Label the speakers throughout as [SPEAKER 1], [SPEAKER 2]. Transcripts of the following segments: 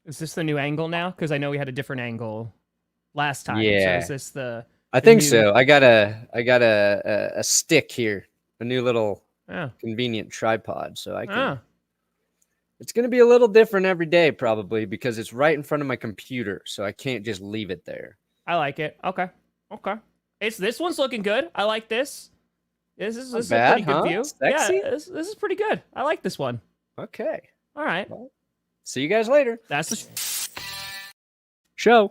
[SPEAKER 1] Is this the new angle now? Because I know we had a different angle last time.
[SPEAKER 2] Yeah.
[SPEAKER 1] So is this the
[SPEAKER 2] I think so. I got a stick here, a new little convenient tripod, so I can. It's going to be a little different every day, probably, because it's right in front of my computer, so I can't just leave it there.
[SPEAKER 1] I like it. Okay. This one's looking good. I like this. This is a pretty good view.
[SPEAKER 2] Sexy?
[SPEAKER 1] Yeah, this is pretty good. I like this one.
[SPEAKER 2] Okay.
[SPEAKER 1] All right.
[SPEAKER 2] Well, see you guys later.
[SPEAKER 1] That's the
[SPEAKER 2] show.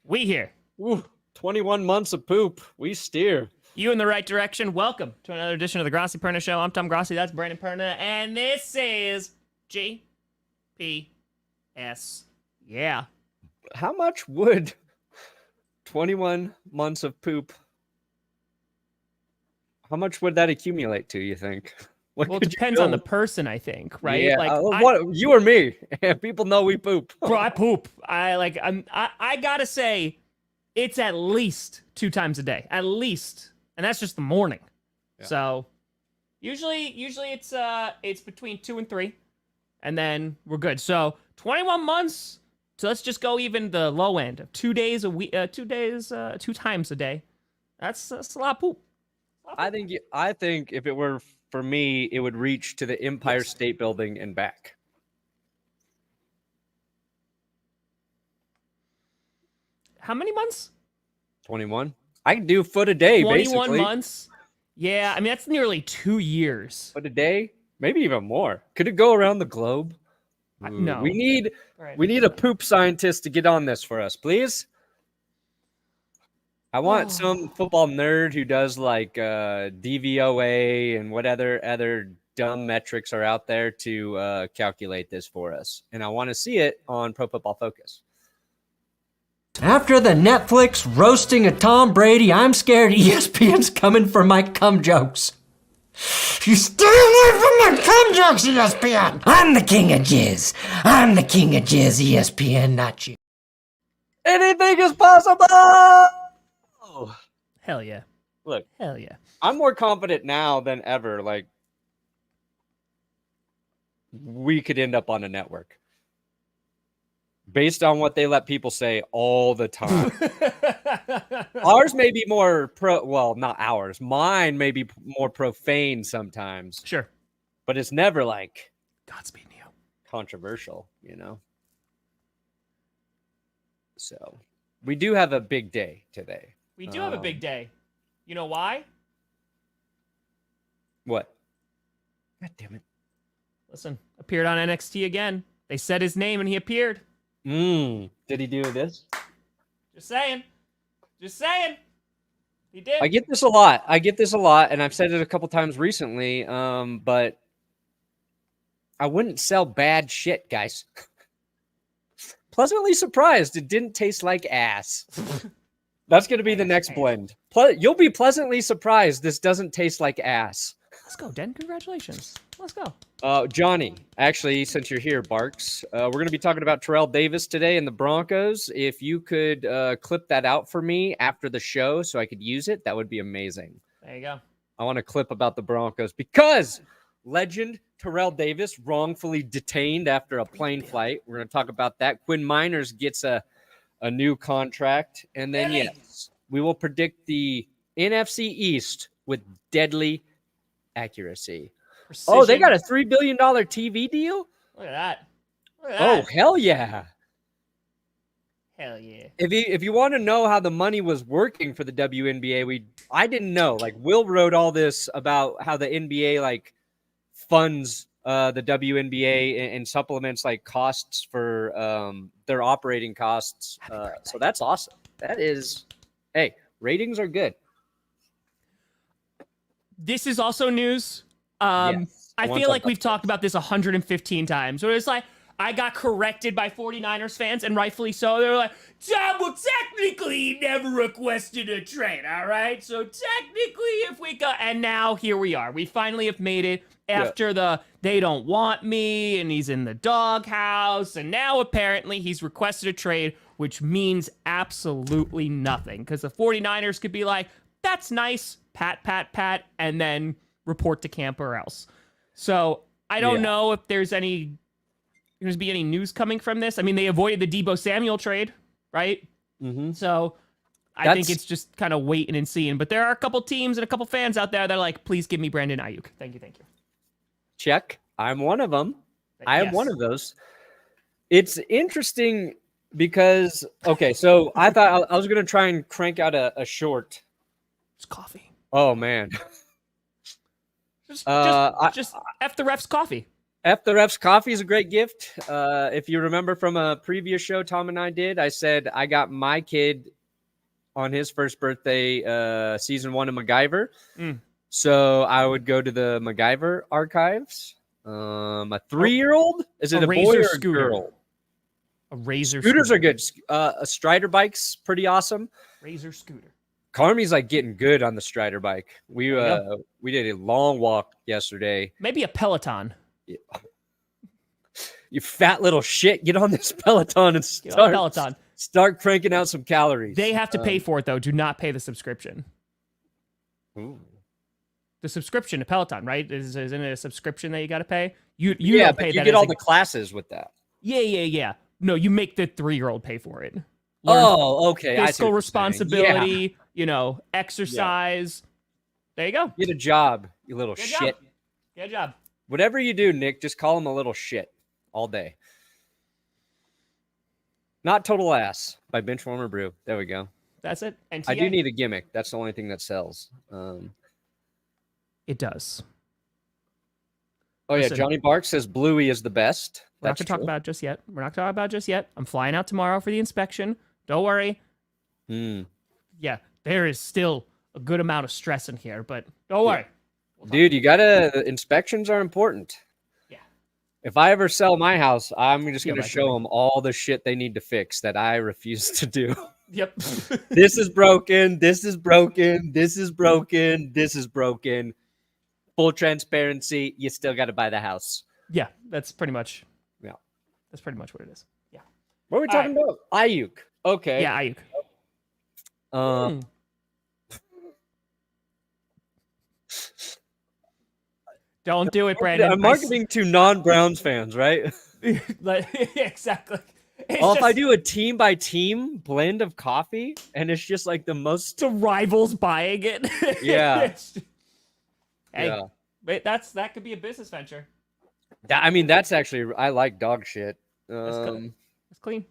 [SPEAKER 1] We here.
[SPEAKER 2] Ooh, 21 months of poop. We steer.
[SPEAKER 1] You in the right direction. Welcome to another edition of the Grossi Perna Show. I'm Tom Grossi. That's Brandon Perna. And this is GPS. Yeah.
[SPEAKER 2] How much would 21 months of poop, how much would that accumulate to, you think?
[SPEAKER 1] Well, it depends on the person, I think, right?
[SPEAKER 2] Yeah, like you or me? People know we poop.
[SPEAKER 1] Bro, I poop. I gotta say, it's at least 2 times a day, at least, and that's just the morning. Yeah. So usually it's between 2 and 3, and then we're good. So 21 months. So let's just go even the low end of 2 days a week, 2 times a day. That's a lot of poop.
[SPEAKER 2] I think if it were for me, it would reach to the Empire State Building and back.
[SPEAKER 1] How many months?
[SPEAKER 2] 21. I can do foot a day,
[SPEAKER 1] 21 months? Yeah, I mean, that's nearly 2 years.
[SPEAKER 2] Foot a day? Maybe even more. Could it go around the globe?
[SPEAKER 1] No.
[SPEAKER 2] We need a poop scientist to get on this for us, please. I want some football nerd who does like DVOA and what other dumb metrics are out there to calculate this for us. And I want to see it on Pro Football Focus.
[SPEAKER 3] After the Netflix roasting of Tom Brady, I'm scared ESPN's coming for my cum jokes. You stay away from my cum jokes, ESPN! I'm the king of jizz. I'm the king of jizz, ESPN, not you.
[SPEAKER 2] Anything is possible!
[SPEAKER 1] Hell yeah.
[SPEAKER 2] Look.
[SPEAKER 1] Hell yeah.
[SPEAKER 2] I'm more confident now than ever. Like, we could end up on a network. Based on what they let people say all the time. Ours may be more not ours. Mine may be more profane sometimes.
[SPEAKER 1] Sure.
[SPEAKER 2] But it's never like
[SPEAKER 1] Godspeed, Neo.
[SPEAKER 2] Controversial, you know? So, we do have a big day today.
[SPEAKER 1] We do have a big day. You know why?
[SPEAKER 2] What? God damn it.
[SPEAKER 1] Listen, appeared on NXT again. They said his name and he appeared.
[SPEAKER 2] Did he do this?
[SPEAKER 1] Just saying. He did.
[SPEAKER 2] I get this a lot, and I've said it a couple times recently, but I wouldn't sell bad shit, guys. Pleasantly surprised it didn't taste like ass. That's going to be the next blend. You'll be pleasantly surprised this doesn't taste like ass.
[SPEAKER 1] Let's go, Den. Congratulations. Let's go.
[SPEAKER 2] Johnny, actually, since you're here, Barks, we're going to be talking about Terrell Davis today and the Broncos. If you could clip that out for me after the show so I could use it, that would be amazing.
[SPEAKER 1] There you go.
[SPEAKER 2] I want a clip about the Broncos because legend Terrell Davis wrongfully detained after a plane flight. We're going to talk about that. Quinn Miners gets a new contract. And then, yes, we will predict the NFC East with deadly accuracy. Precision. Oh, they got a $3 billion TV deal?
[SPEAKER 1] Look at that.
[SPEAKER 2] Oh, hell yeah.
[SPEAKER 1] Hell yeah.
[SPEAKER 2] If you want to know how the money was working for the WNBA, I didn't know. Like, Will wrote all this about how the NBA, like, funds the WNBA and supplements, like, costs for their operating costs. So that's awesome. That is, hey, ratings are good.
[SPEAKER 1] This is also news.
[SPEAKER 2] Yes.
[SPEAKER 1] I feel like we've talked about this 115 times. Where it's like, I got corrected by 49ers fans, and rightfully so. They were like, well, technically, he never requested a trade, all right? So technically, if we got... And now, here we are. We finally have made it after they don't want me, and he's in the doghouse, and now, apparently, he's requested a trade, which means absolutely nothing. Because the 49ers could be like, that's nice, pat, pat, pat, and then report to camp or else. So, I don't know if there's going to be any news coming from this. I mean, they avoided the Deebo Samuel trade, right?
[SPEAKER 2] Mm-hmm.
[SPEAKER 1] So I think it's just kind of waiting and seeing. But there are a couple teams and a couple fans out there that are like, please give me Brandon Aiyuk. Thank you.
[SPEAKER 2] Check. I'm one of them. I am one of those. It's interesting because, okay, so I thought I was going to try and crank out a short.
[SPEAKER 1] It's coffee.
[SPEAKER 2] Oh, man.
[SPEAKER 1] Just F the refs coffee.
[SPEAKER 2] F the refs coffee is a great gift. If you remember from a previous show Tom and I did, I said I got my kid on his first birthday, season 1 of MacGyver. So I would go to the MacGyver archives. A 3-year-old? Is it a boy or a girl?
[SPEAKER 1] A Razor
[SPEAKER 2] Scooters
[SPEAKER 1] scooter.
[SPEAKER 2] are good. A Strider bike's pretty awesome.
[SPEAKER 1] Razor scooter.
[SPEAKER 2] Carmi's like getting good on the Strider bike. We did a long walk yesterday.
[SPEAKER 1] Maybe a Peloton.
[SPEAKER 2] You fat little shit, get on this Peloton and start cranking out some calories.
[SPEAKER 1] They have to pay for it, though. Do not pay the subscription.
[SPEAKER 2] Ooh.
[SPEAKER 1] The subscription to Peloton, right? Isn't it a subscription that you got to pay? You don't pay that.
[SPEAKER 2] You get all the classes with that.
[SPEAKER 1] Yeah. No, you make the 3-year-old pay for it.
[SPEAKER 2] Okay.
[SPEAKER 1] Fiscal responsibility, exercise. There you go.
[SPEAKER 2] Get a job, you little shit.
[SPEAKER 1] Good job.
[SPEAKER 2] Whatever you do, Nick, just call him a little shit all day. Not Total Ass by Benchwarmer Brew. There we go.
[SPEAKER 1] That's it. And
[SPEAKER 2] I do need a gimmick. That's the only thing that sells.
[SPEAKER 1] It does.
[SPEAKER 2] Oh, yeah. Johnny Bark says Bluey is the best.
[SPEAKER 1] We're not going to talk about it just yet. I'm flying out tomorrow for the inspection. Don't worry. Yeah, there is still a good amount of stress in here, but don't worry.
[SPEAKER 2] Dude, inspections are important.
[SPEAKER 1] Yeah.
[SPEAKER 2] If I ever sell my house, I'm just going to show them all the shit they need to fix that I refuse to do.
[SPEAKER 1] Yep.
[SPEAKER 2] This is broken. This is broken. This is broken. This is broken. Full transparency. You still got to buy the house.
[SPEAKER 1] Yeah, that's pretty much.
[SPEAKER 2] Yeah.
[SPEAKER 1] That's pretty much what it is. Yeah.
[SPEAKER 2] What are we talking about? Aiyuk. Okay.
[SPEAKER 1] Yeah, Aiyuk. Don't do it, Brandon.
[SPEAKER 2] I'm marketing to non-Browns fans, right?
[SPEAKER 1] Exactly.
[SPEAKER 2] If I do a team by team blend of coffee, and it's just like the most
[SPEAKER 1] rivals buying it.
[SPEAKER 2] Yeah.
[SPEAKER 1] Wait, that could be a business venture.
[SPEAKER 2] That's actually, I like dog shit.
[SPEAKER 1] It's clean.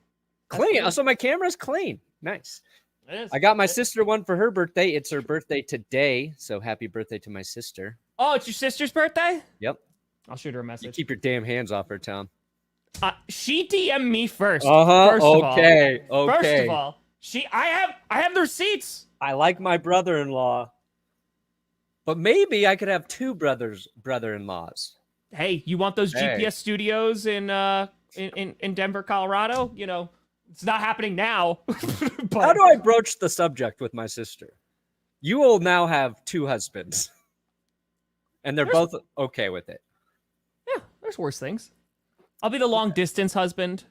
[SPEAKER 2] Clean. So my camera's clean. Nice.
[SPEAKER 1] It is.
[SPEAKER 2] I got my sister one for her birthday. It's her birthday today, so happy birthday to my sister.
[SPEAKER 1] Oh, it's your sister's birthday?
[SPEAKER 2] Yep.
[SPEAKER 1] I'll shoot her a message.
[SPEAKER 2] You keep your damn hands off her, Tom.
[SPEAKER 1] She DM'd me first.
[SPEAKER 2] Okay.
[SPEAKER 1] First of all, I have the receipts.
[SPEAKER 2] I like my brother-in-law, but maybe I could have two brother-in-laws.
[SPEAKER 1] Hey, you want those GPS studios in Denver, Colorado? It's not happening now. But
[SPEAKER 2] how do I broach the subject with my sister? You will now have two husbands, and they're both okay with it.
[SPEAKER 1] Yeah, there's worse things. I'll be the long distance husband.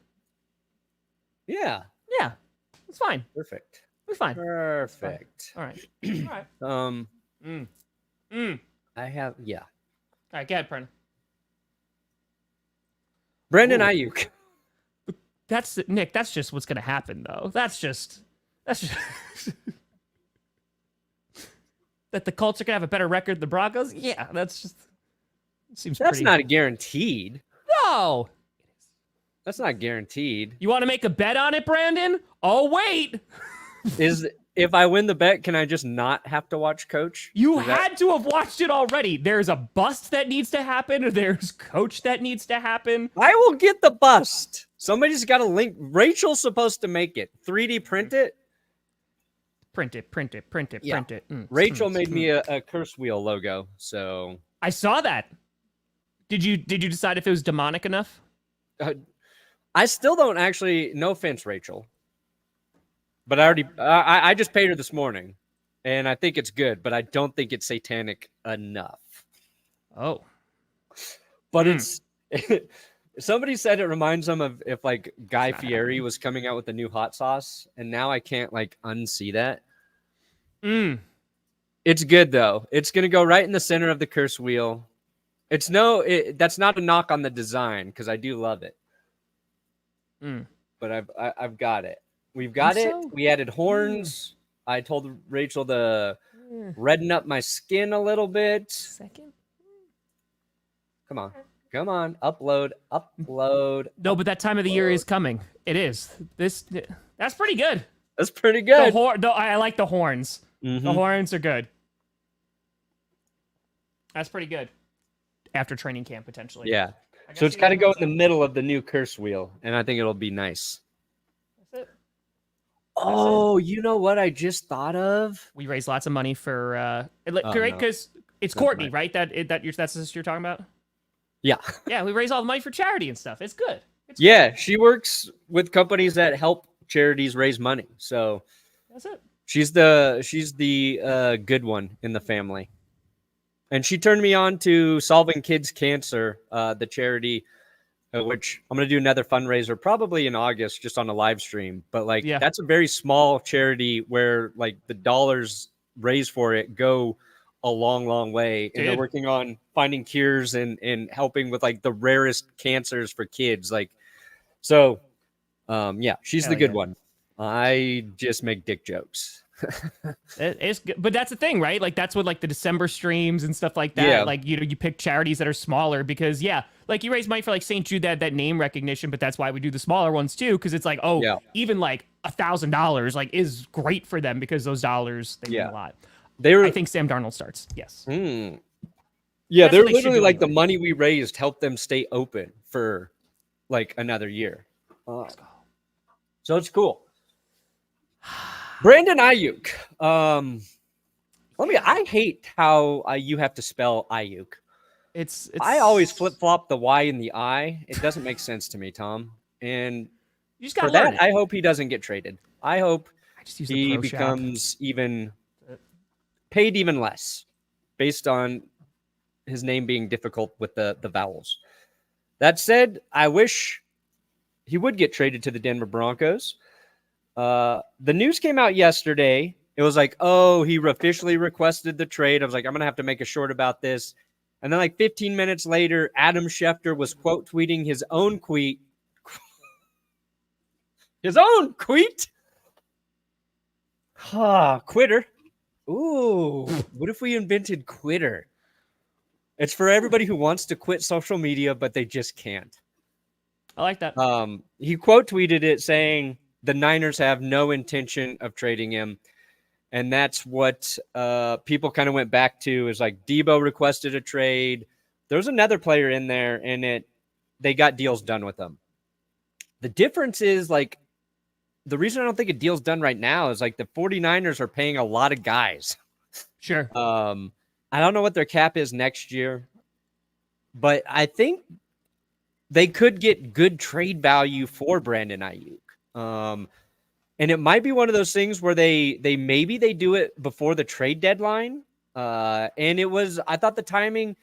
[SPEAKER 2] Yeah.
[SPEAKER 1] Yeah, it's fine.
[SPEAKER 2] Perfect.
[SPEAKER 1] It's fine.
[SPEAKER 2] Perfect.
[SPEAKER 1] All right. All right.
[SPEAKER 2] I have
[SPEAKER 1] All right, go ahead, Perna.
[SPEAKER 2] Brandon Aiyuk.
[SPEAKER 1] That's Nick. That's just what's gonna happen, though. That's just that the Colts are gonna have a better record than the Broncos. Yeah, that's
[SPEAKER 2] not guaranteed.
[SPEAKER 1] No,
[SPEAKER 2] that's not guaranteed.
[SPEAKER 1] You want to make a bet on it, Brandon? Oh wait,
[SPEAKER 2] if I win the bet, can I just not have to watch Coach?
[SPEAKER 1] You had to have watched it already. There's a bust that needs to happen. There's Coach that needs to happen.
[SPEAKER 2] I will get the bust. Somebody's got a link. Rachel's supposed to make it. 3D print it.
[SPEAKER 1] Print it.
[SPEAKER 2] Rachel made me a curse wheel logo. So
[SPEAKER 1] I saw that. Did you decide if it was demonic enough?
[SPEAKER 2] I still don't actually. No offense, Rachel, but I just paid her this morning, and I think it's good, but I don't think it's satanic enough.
[SPEAKER 1] Oh,
[SPEAKER 2] but it's. Somebody said it reminds them of if like Guy Fieri was coming out with a new hot sauce, and now I can't like unsee that. It's good though. It's gonna go right in the center of the curse wheel. That's not a knock on the design because I do love it. But I've got it. We've got it. We added horns. I told Rachel to redden up my skin a little bit.
[SPEAKER 1] Second.
[SPEAKER 2] Come on. Upload.
[SPEAKER 1] No, but that time of the year is coming. It is. That's pretty good.
[SPEAKER 2] That's pretty good.
[SPEAKER 1] I like the horns. The horns are good. That's pretty good. After training camp, potentially.
[SPEAKER 2] Yeah. So it's kind of go in the middle of the new curse wheel, and I think it'll be nice.
[SPEAKER 1] That's it.
[SPEAKER 2] Oh, you know what I just thought of?
[SPEAKER 1] We raised lots of money for right? Because it's Courtney, right? That's the sister you're talking about?
[SPEAKER 2] Yeah.
[SPEAKER 1] Yeah, we raise all the money for charity and stuff. It's good.
[SPEAKER 2] Good. She works with companies that help charities raise money. So
[SPEAKER 1] that's it.
[SPEAKER 2] She's the good one in the family. And she turned me on to Solving Kids Cancer, the charity, which I'm going to do another fundraiser probably in August, just on a live stream. But that's a very small charity where like the dollars raised for it go a long, long way. And they're working on finding cures and helping with like the rarest cancers for kids. She's the good one. I just make dick jokes.
[SPEAKER 1] It's good. But that's the thing, right? Like that's what like the December streams and stuff like that.
[SPEAKER 2] Yeah.
[SPEAKER 1] Like you pick charities that are smaller because like you raise money for like St. Jude, that name recognition, but that's why we do the smaller ones too, because it's like even like $1,000 like is great for them because those dollars they mean a lot. I think Sam Darnold starts. Yes.
[SPEAKER 2] Yeah, they're literally like the money we raised helped them stay open for like another year. So it's cool. Brandon Aiyuk. I hate how you have to spell Aiyuk.
[SPEAKER 1] It's
[SPEAKER 2] I always flip-flop the Y and the I. It doesn't make sense to me, Tom. And
[SPEAKER 1] you just
[SPEAKER 2] for that, I hope he doesn't get traded. I hope he becomes paid even less based on his name being difficult with the vowels. That said, I wish he would get traded to the Denver Broncos. The news came out yesterday. It was like, he officially requested the trade. I was like, I'm going to have to make a short about this. And then like 15 minutes later, Adam Schefter was quote tweeting his own tweet. Quitter. Ooh, what if we invented Quitter? It's for everybody who wants to quit social media, but they just can't.
[SPEAKER 1] I like that.
[SPEAKER 2] He quote tweeted it saying the Niners have no intention of trading him. And that's what people kind of went back to is like Debo requested a trade. There's another player in there and they got deals done with them. The difference is like the reason I don't think a deal's done right now is like the 49ers are paying a lot of guys.
[SPEAKER 1] Sure.
[SPEAKER 2] I don't know what their cap is next year, but I think they could get good trade value for Brandon Aiyuk. And it might be one of those things where they do it before the trade deadline. And I thought the timing,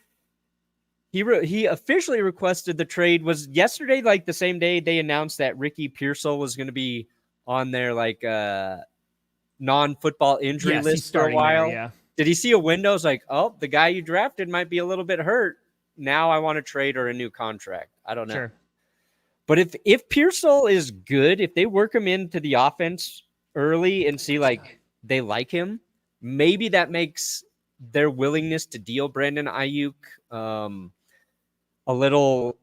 [SPEAKER 2] he officially requested the trade was yesterday, like the same day they announced that Ricky Pearsall was going to be on their like non-football injury list for a while.
[SPEAKER 1] There, yeah.
[SPEAKER 2] Did he see a window? It's like, the guy you drafted might be a little bit hurt. Now I want a trade or a new contract. I don't know.
[SPEAKER 1] Sure.
[SPEAKER 2] But if Pearsall is good, if they work him into the offense early and see like they like him, maybe that makes their willingness to deal Brandon Aiyuk a little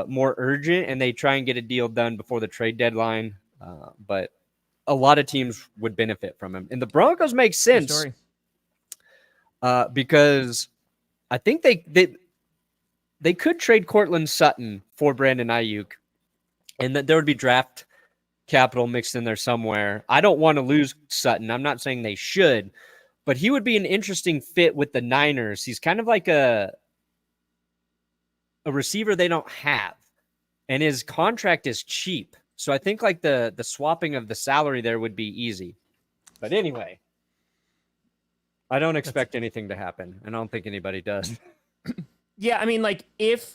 [SPEAKER 2] more urgent, and they try and get a deal done before the trade deadline. But a lot of teams would benefit from him, and the Broncos make sense because I think they could trade Cortland Sutton for Brandon Aiyuk. And that there would be draft capital mixed in there somewhere. I don't want to lose Sutton. I'm not saying they should, but he would be an interesting fit with the Niners. He's kind of like a a receiver they don't have, and his contract is cheap. So I think like the swapping of the salary there would be easy. But anyway, I don't expect anything to happen. And I don't think anybody does.
[SPEAKER 1] Yeah, I mean, like, if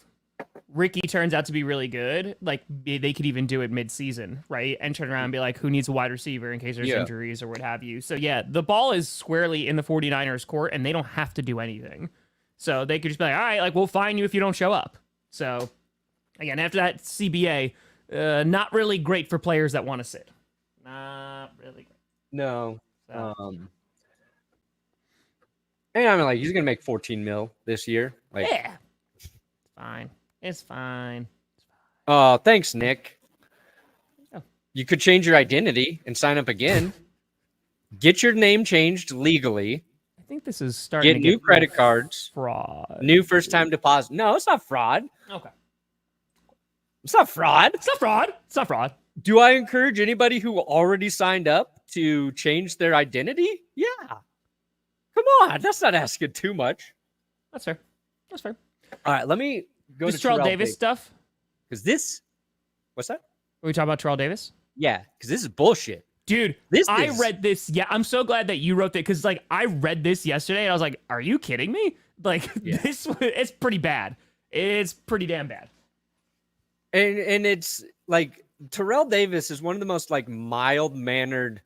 [SPEAKER 1] Ricky turns out to be really good, like, they could even do it mid-season, right? And turn around and be like, who needs a wide receiver in case there's injuries or what have you. So, yeah, the ball is squarely in the 49ers court, and they don't have to do anything. So they could just be like, all right, like, we'll fine you if you don't show up. So, again, after that CBA, not really great for players that want to sit. Not really great.
[SPEAKER 2] No.
[SPEAKER 1] So.
[SPEAKER 2] And I mean, like, he's gonna make 14 mil this year. Like,
[SPEAKER 1] yeah, it's fine. It's fine.
[SPEAKER 2] Oh, thanks, Nick.
[SPEAKER 1] Oh.
[SPEAKER 2] You could change your identity and sign up again. Get your name changed legally.
[SPEAKER 1] I think this is starting
[SPEAKER 2] Get
[SPEAKER 1] to
[SPEAKER 2] new credit cards.
[SPEAKER 1] Fraud.
[SPEAKER 2] New first-time deposit. No, it's not fraud.
[SPEAKER 1] Okay.
[SPEAKER 2] It's not fraud.
[SPEAKER 1] It's not fraud. It's not fraud.
[SPEAKER 2] Do I encourage anybody who already signed up to change their identity? Yeah. Come on. That's not asking too much.
[SPEAKER 1] That's fair. That's fair.
[SPEAKER 2] All right, let me go
[SPEAKER 1] This
[SPEAKER 2] to
[SPEAKER 1] Terrell Davis stuff?
[SPEAKER 2] Because this... What's that?
[SPEAKER 1] Are we talking about Terrell Davis?
[SPEAKER 2] Yeah, because this is bullshit.
[SPEAKER 1] Dude, I read this. Yeah, I'm so glad that you wrote that because, like, I read this yesterday and I was like, are you kidding me? Like, it's pretty bad. It's pretty damn bad.
[SPEAKER 2] And it's like Terrell Davis is one of the most like mild-mannered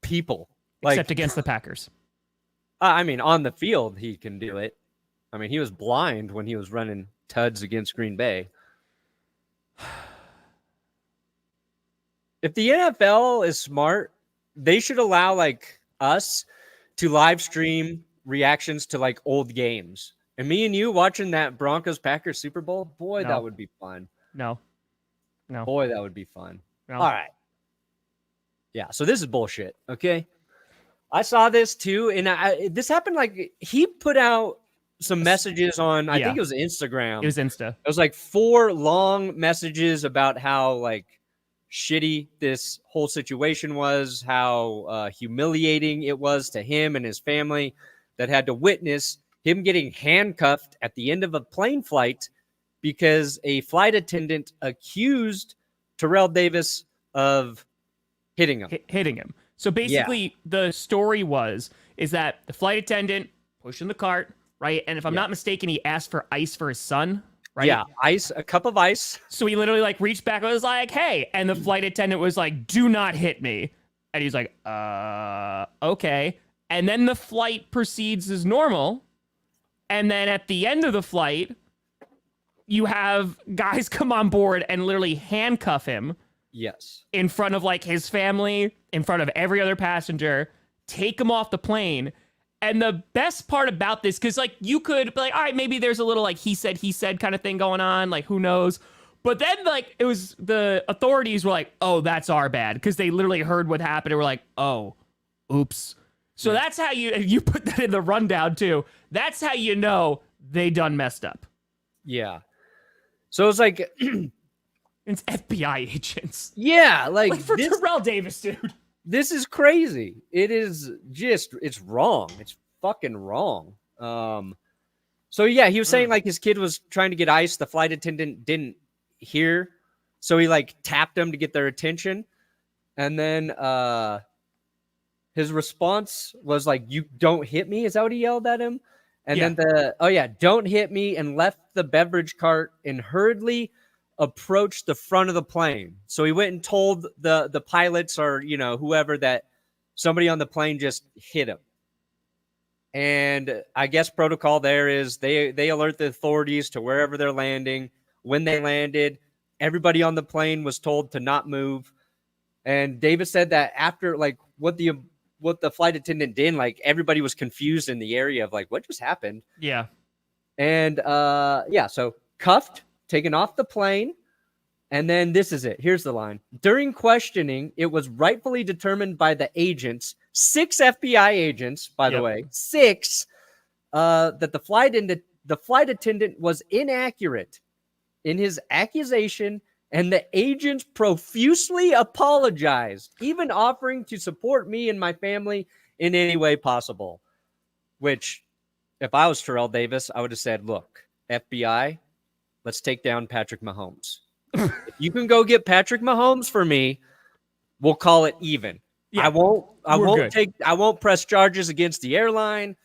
[SPEAKER 2] people. Like,
[SPEAKER 1] except against the Packers.
[SPEAKER 2] I mean, on the field, he can do it. I mean, he was blind when he was running tuds against Green Bay. If the NFL is smart, they should allow like us to live stream reactions to like old games. And me and you watching that Broncos Packers Super Bowl, boy, that would be fun.
[SPEAKER 1] No.
[SPEAKER 2] Boy, that would be fun.
[SPEAKER 1] No.
[SPEAKER 2] All right. Yeah, so this is bullshit, okay? I saw this too, and this happened like he put out some messages on, I think it was Instagram.
[SPEAKER 1] It was Insta.
[SPEAKER 2] It was like 4 long messages about how like shitty this whole situation was, how humiliating it was to him and his family that had to witness him getting handcuffed at the end of a plane flight because a flight attendant accused Terrell Davis of hitting him.
[SPEAKER 1] So basically, the story is that the flight attendant pushed in the cart, right? And if I'm not mistaken, he asked for ice for his son, right?
[SPEAKER 2] Yeah, ice, a cup of ice.
[SPEAKER 1] So he literally like reached back and was like, hey. And the flight attendant was like, do not hit me. And he's like, okay. And then the flight proceeds as normal. And then at the end of the flight, you have guys come on board and literally handcuff him.
[SPEAKER 2] Yes.
[SPEAKER 1] In front of like his family, in front of every other passenger, take him off the plane. And the best part about this, because like you could be like, all right, maybe there's a little like he said kind of thing going on, like who knows. But then like it was the authorities were like, oh, that's our bad, because they literally heard what happened and were like, oh, oops. So that's how you put that in the rundown too. That's how you know they done messed up.
[SPEAKER 2] Yeah. So it's like
[SPEAKER 1] it's FBI agents.
[SPEAKER 2] Yeah, like
[SPEAKER 1] for Terrell Davis, dude.
[SPEAKER 2] This is crazy. It is just, it's wrong. It's fucking wrong. So yeah, he was saying like his kid was trying to get ice. The flight attendant didn't hear. So he like tapped them to get their attention. And then his response was like, you don't hit me. Is that what he yelled at him? And then don't hit me, and left the beverage cart and hurriedly approached the front of the plane. So he went and told the pilots or, you know, whoever that somebody on the plane just hit him. And I guess protocol there is they alert the authorities to wherever they're landing. When they landed, everybody on the plane was told to not move. And Davis said that after like what the flight attendant did, like everybody was confused in the area of like what just happened.
[SPEAKER 1] Yeah.
[SPEAKER 2] And so cuffed, taken off the plane. And then this is it. Here's the line. During questioning, it was rightfully determined by the agents, 6 FBI agents, by the way, 6, that the flight attendant was inaccurate in his accusation, and the agents profusely apologized, even offering to support me and my family in any way possible. Which, if I was Terrell Davis, I would have said, look, FBI, let's take down Patrick Mahomes. If you can go get Patrick Mahomes for me, we'll call it even.
[SPEAKER 1] Yeah,
[SPEAKER 2] I won't press charges against the airline.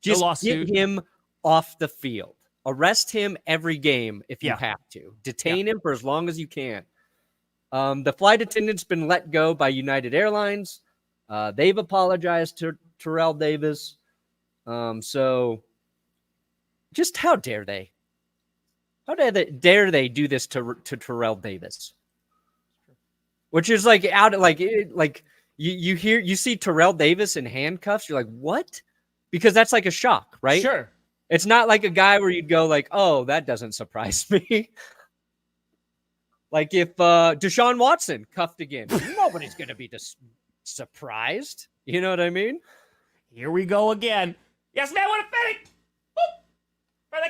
[SPEAKER 2] Just get him off the field. Arrest him every game if you have to. Detain him for as long as you can. The flight attendant's been let go by United Airlines. They've apologized to Terrell Davis. So just how dare they? How dare they do this to Terrell Davis? Which is like you see Terrell Davis in handcuffs, you're like, what? Because that's like a shock, right?
[SPEAKER 1] Sure.
[SPEAKER 2] It's not like a guy where you'd go like, oh, that doesn't surprise me. Like if Deshaun Watson cuffed again, nobody's gonna be surprised. You know what I mean?
[SPEAKER 1] Here we go again. Yes, man, what a fitting.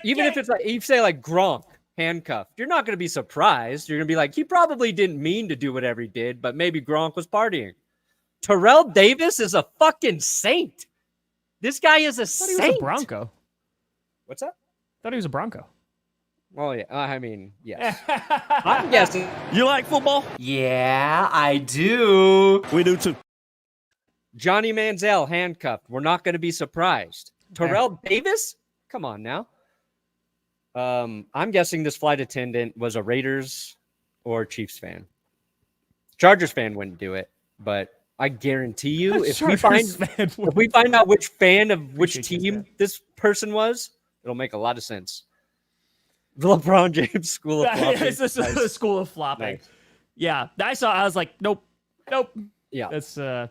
[SPEAKER 2] Even if it's like you say like Gronk handcuffed, you're not gonna be surprised. You're gonna be like, he probably didn't mean to do whatever he did, but maybe Gronk was partying. Terrell Davis is a fucking saint. This guy is a saint.
[SPEAKER 1] I thought he was a Bronco.
[SPEAKER 2] What's that?
[SPEAKER 1] I thought he was a Bronco.
[SPEAKER 2] Well, yeah. I mean, yes. I'm guessing.
[SPEAKER 4] You like football?
[SPEAKER 3] Yeah, I do.
[SPEAKER 4] We do too.
[SPEAKER 2] Johnny Manziel handcuffed. We're not going to be surprised. Terrell Davis? Come on now. I'm guessing this flight attendant was a Raiders or Chiefs fan. Chargers fan wouldn't do it, but I guarantee you, if we find out which fan of which team this person was, it'll make a lot of sense. The LeBron James school of flopping.
[SPEAKER 1] It's a school of flopping. Nice. Yeah, I was like, nope.
[SPEAKER 2] Yeah,
[SPEAKER 1] that's no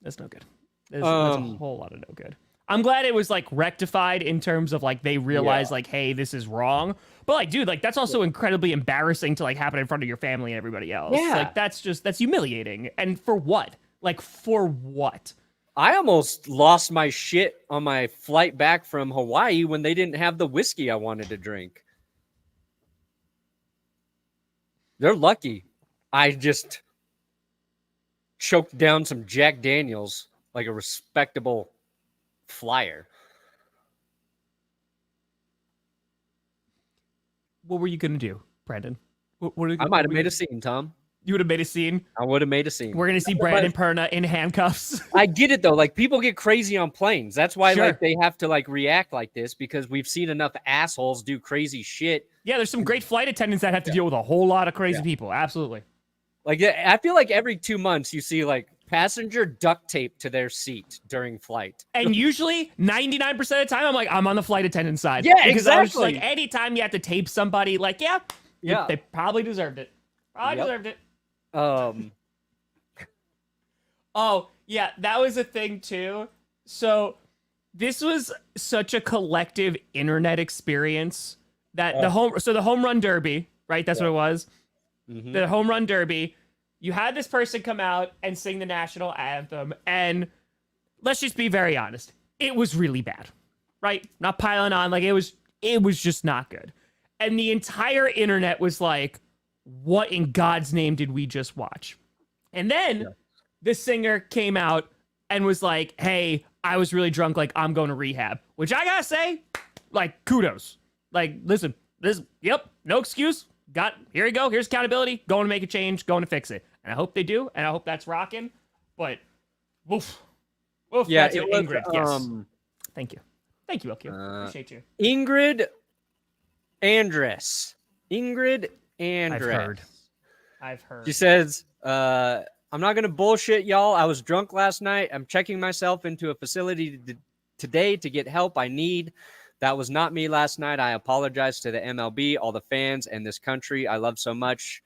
[SPEAKER 1] good. That's a whole lot of no good. I'm glad it was like rectified in terms of like they realized like, hey, this is wrong. But like, dude, like that's also incredibly embarrassing to like happen in front of your family and everybody else.
[SPEAKER 2] Yeah,
[SPEAKER 1] like that's humiliating. And for what? Like for what?
[SPEAKER 2] I almost lost my shit on my flight back from Hawaii when they didn't have the whiskey I wanted to drink. They're lucky. I just choked down some Jack Daniels like a respectable flyer.
[SPEAKER 1] What were you going to do, Brandon?
[SPEAKER 2] I might have made a scene, Tom.
[SPEAKER 1] You would have made a scene?
[SPEAKER 2] I would have made a scene.
[SPEAKER 1] We're going to see Brandon Perna in handcuffs.
[SPEAKER 2] I get it, though. Like, people get crazy on planes. That's why like they have to, like, react like this, because we've seen enough assholes do crazy shit.
[SPEAKER 1] Yeah, there's some great flight attendants that have to deal with a whole lot of crazy people. Absolutely.
[SPEAKER 2] Like, I feel like every 2 months you see, like, passenger duct tape to their seat during flight.
[SPEAKER 1] And usually, 99% of the time, I'm like, I'm on the flight attendant side.
[SPEAKER 2] Yeah,
[SPEAKER 1] because
[SPEAKER 2] exactly.
[SPEAKER 1] I was just like, anytime you have to tape somebody, like, they probably deserved it. Deserved it. Oh, yeah, that was a thing, too. So, this was such a collective internet experience that the home run derby, right? That's what it was. Mm-hmm. The home run derby. You had this person come out and sing the national anthem, and let's just be very honest. It was really bad, right? Not piling on. Like, it was just not good. And the entire internet was like, what in God's name did we just watch? And then the singer came out and was like, hey, I was really drunk. Like, I'm going to rehab, which I gotta say, like, kudos. Like, listen, no excuse. Here you go. Here's accountability. Going to make a change. Going to fix it. And I hope they do. And I hope that's rocking. But, woof.
[SPEAKER 2] Yeah,
[SPEAKER 1] it was, Ingrid. Yes. Thank you, LQ. Appreciate you.
[SPEAKER 2] Ingrid Andress.
[SPEAKER 1] I've heard.
[SPEAKER 2] She says, I'm not going to bullshit y'all. I was drunk last night. I'm checking myself into a facility today to get help I need. That was not me last night. I apologize to the MLB, all the fans, and this country I love so much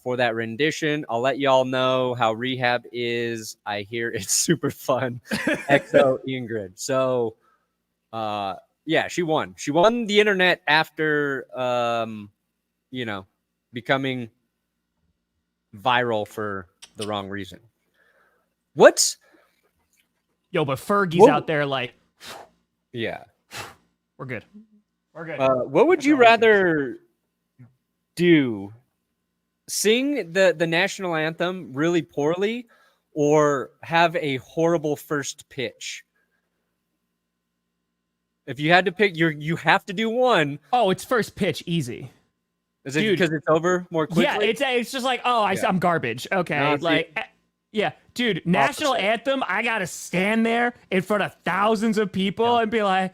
[SPEAKER 2] for that rendition. I'll let y'all know how rehab is. I hear it's super fun. XO Ingrid. So, yeah, she won. She won the internet after, becoming viral for the wrong reason. But
[SPEAKER 1] Fergie's out there like,
[SPEAKER 2] yeah.
[SPEAKER 1] We're good.
[SPEAKER 2] What would you rather do? Sing the national anthem really poorly or have a horrible first pitch? If you had to pick, you have to do one.
[SPEAKER 1] Oh, it's first pitch, easy.
[SPEAKER 2] Is it
[SPEAKER 1] Dude.
[SPEAKER 2] because it's over more quickly?
[SPEAKER 1] Yeah, it's just like, oh, I'm garbage. Okay,
[SPEAKER 2] No, see-
[SPEAKER 1] like, yeah, dude, national anthem. I gotta stand there in front of thousands of people and be like,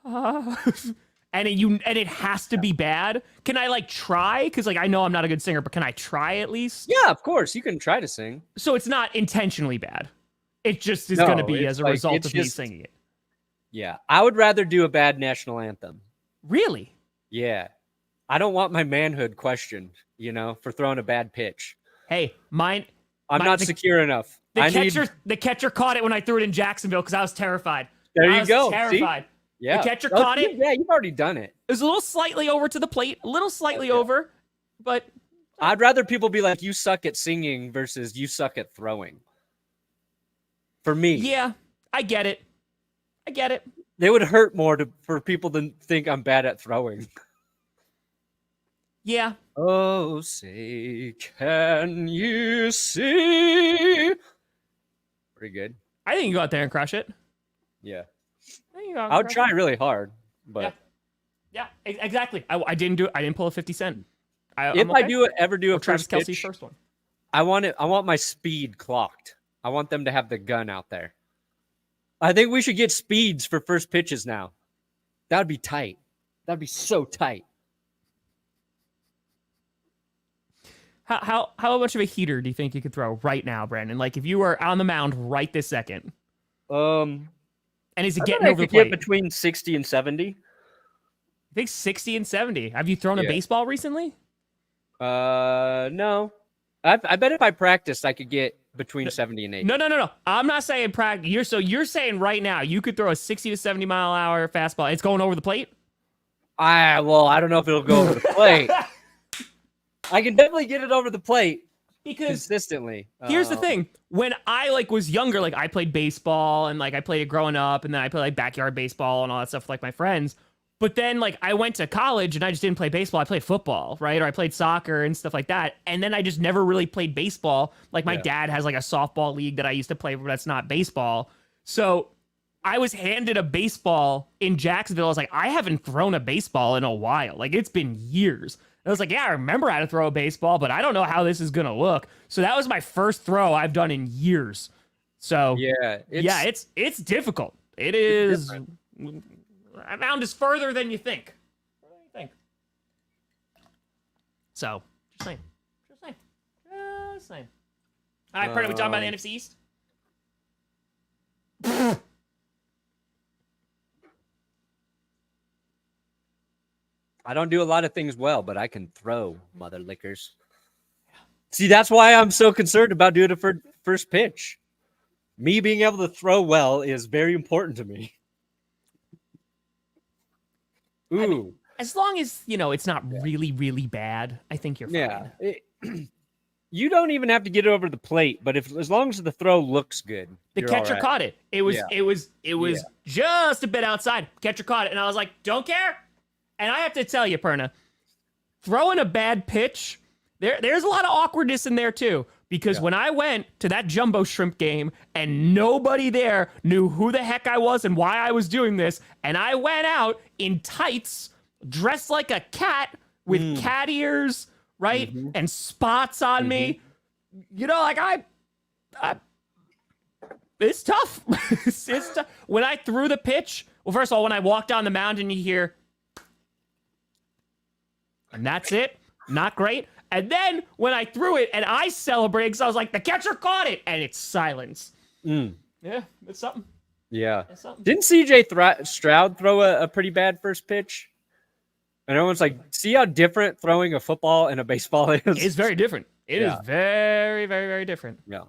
[SPEAKER 1] and it has to be bad. Can I like try? Because like I know I'm not a good singer, but can I try at least?
[SPEAKER 2] Yeah, of course. You can try to sing.
[SPEAKER 1] So it's not intentionally bad. It just is
[SPEAKER 2] No,
[SPEAKER 1] gonna be
[SPEAKER 2] it's
[SPEAKER 1] as a
[SPEAKER 2] like-
[SPEAKER 1] result
[SPEAKER 2] it's
[SPEAKER 1] of me
[SPEAKER 2] just-
[SPEAKER 1] singing it.
[SPEAKER 2] Yeah, I would rather do a bad national anthem.
[SPEAKER 1] Really?
[SPEAKER 2] Yeah, I don't want my manhood questioned, for throwing a bad pitch.
[SPEAKER 1] Hey, I'm
[SPEAKER 2] not secure enough.
[SPEAKER 1] The catcher caught it when I threw it in Jacksonville because I was terrified.
[SPEAKER 2] There
[SPEAKER 1] I
[SPEAKER 2] you
[SPEAKER 1] was
[SPEAKER 2] go.
[SPEAKER 1] Terrified.
[SPEAKER 2] See? Yeah.
[SPEAKER 1] The catcher caught it.
[SPEAKER 2] Yeah, you've already done it.
[SPEAKER 1] It was a little slightly over to the plate, over, but
[SPEAKER 2] I'd rather people be like, you suck at singing versus you suck at throwing. For me.
[SPEAKER 1] yeah, I get it.
[SPEAKER 2] They would hurt more for people to think I'm bad at throwing.
[SPEAKER 1] Yeah.
[SPEAKER 2] Oh, say, can you see? Pretty good.
[SPEAKER 1] I think you go out there and crush it.
[SPEAKER 2] Yeah.
[SPEAKER 1] I
[SPEAKER 2] would try really hard, but
[SPEAKER 1] Yeah, exactly. I didn't do it. I didn't pull a 50 cent.
[SPEAKER 2] If I ever do a
[SPEAKER 1] Travis
[SPEAKER 2] first
[SPEAKER 1] Kelce
[SPEAKER 2] pitch,
[SPEAKER 1] first one.
[SPEAKER 2] I want my speed clocked. I want them to have the gun out there. I think we should get speeds for first pitches now. That would be tight. That'd be so tight.
[SPEAKER 1] How much of a heater do you think you could throw right now, Brandon? Like if you were on the mound right this second. And is it getting over the plate?
[SPEAKER 2] Get between 60 and 70.
[SPEAKER 1] I think 60 and 70. Have you thrown a baseball recently?
[SPEAKER 2] No. I bet if I practiced, I could get between 70 and 80.
[SPEAKER 1] No. I'm not saying practice. You're saying right now you could throw a 60 to 70 mile an hour fastball. It's going over the plate?
[SPEAKER 2] I don't know if it'll go over the plate. I can definitely get it over the plate
[SPEAKER 1] because
[SPEAKER 2] consistently.
[SPEAKER 1] Here's the thing. When I was younger, I played baseball and I played it growing up, and then I played backyard baseball and all that stuff with my friends. But then I went to college and I just didn't play baseball. I played football, right? Or I played soccer and stuff like that. And then I just never really played baseball. My dad has a softball league that I used to play for that's not baseball. So I was handed a baseball in Jacksonville. I was like, I haven't thrown a baseball in a while. It's been years. And I was like, yeah, I remember how to throw a baseball, but I don't know how this is going to look. So that was my first throw I've done in years. So it's difficult. It is. A mound is further than you think. So, just saying. All right, Perna, we talking about the NFC East?
[SPEAKER 2] I don't do a lot of things well, but I can throw, mother lickers. See, that's why I'm so concerned about doing it for first pitch. Me being able to throw well is very important to me. Ooh.
[SPEAKER 1] I mean, as long as, it's not really, really bad, I think you're fine.
[SPEAKER 2] Yeah. You don't even have to get it over the plate, but as long as the throw looks good.
[SPEAKER 1] The catcher caught it. It was just a bit outside. Catcher caught it, and I was like, don't care. And I have to tell you, Perna, throwing a bad pitch, there's a lot of awkwardness in there too. Because when I went to that jumbo shrimp game and nobody there knew who the heck I was and why I was doing this, and I went out in tights, dressed like a cat with cat ears, right? Mm-hmm. And spots on me. It's tough. It's tough. When I threw the pitch, well, first of all, when I walked down the mound and you hear, and that's it. Not great. And then when I threw it and I celebrated because I was like, the catcher caught it, and it's silence. Yeah, it's something.
[SPEAKER 2] Yeah.
[SPEAKER 1] It's something.
[SPEAKER 2] Didn't CJ Stroud throw a pretty bad first pitch? And everyone's like, see how different throwing a football and a baseball is?
[SPEAKER 1] It's very different. It is very, very, very different.
[SPEAKER 2] Yeah.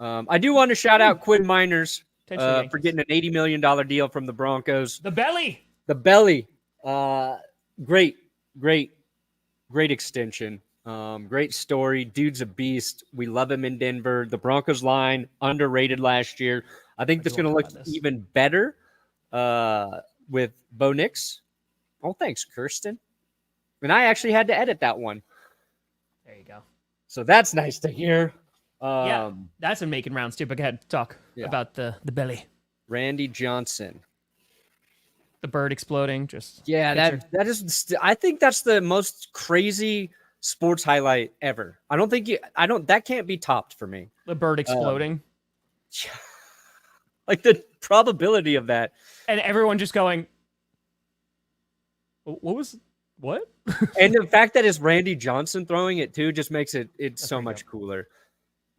[SPEAKER 2] I do want to shout out Quinn Miners for getting an $80 million deal from the Broncos.
[SPEAKER 1] The belly.
[SPEAKER 2] Great extension. Great story. Dude's a beast. We love him in Denver. The Broncos line, underrated last year. I think that's going to look even better with Bo Nix. Oh, thanks, Kirsten. And I actually had to edit that one.
[SPEAKER 1] There you go.
[SPEAKER 2] So that's nice to hear.
[SPEAKER 1] Yeah, that's been making rounds too. But go ahead, talk about the belly.
[SPEAKER 2] Randy Johnson.
[SPEAKER 1] The bird exploding. Just
[SPEAKER 2] Yeah, that is. I think that's the most crazy sports highlight ever. That can't be topped for me.
[SPEAKER 1] the bird exploding,
[SPEAKER 2] Like the probability of that.
[SPEAKER 1] and everyone just going, what?
[SPEAKER 2] And the fact that it's Randy Johnson throwing it too just makes it's
[SPEAKER 1] That's
[SPEAKER 2] so
[SPEAKER 1] pretty
[SPEAKER 2] much
[SPEAKER 1] dope.
[SPEAKER 2] cooler.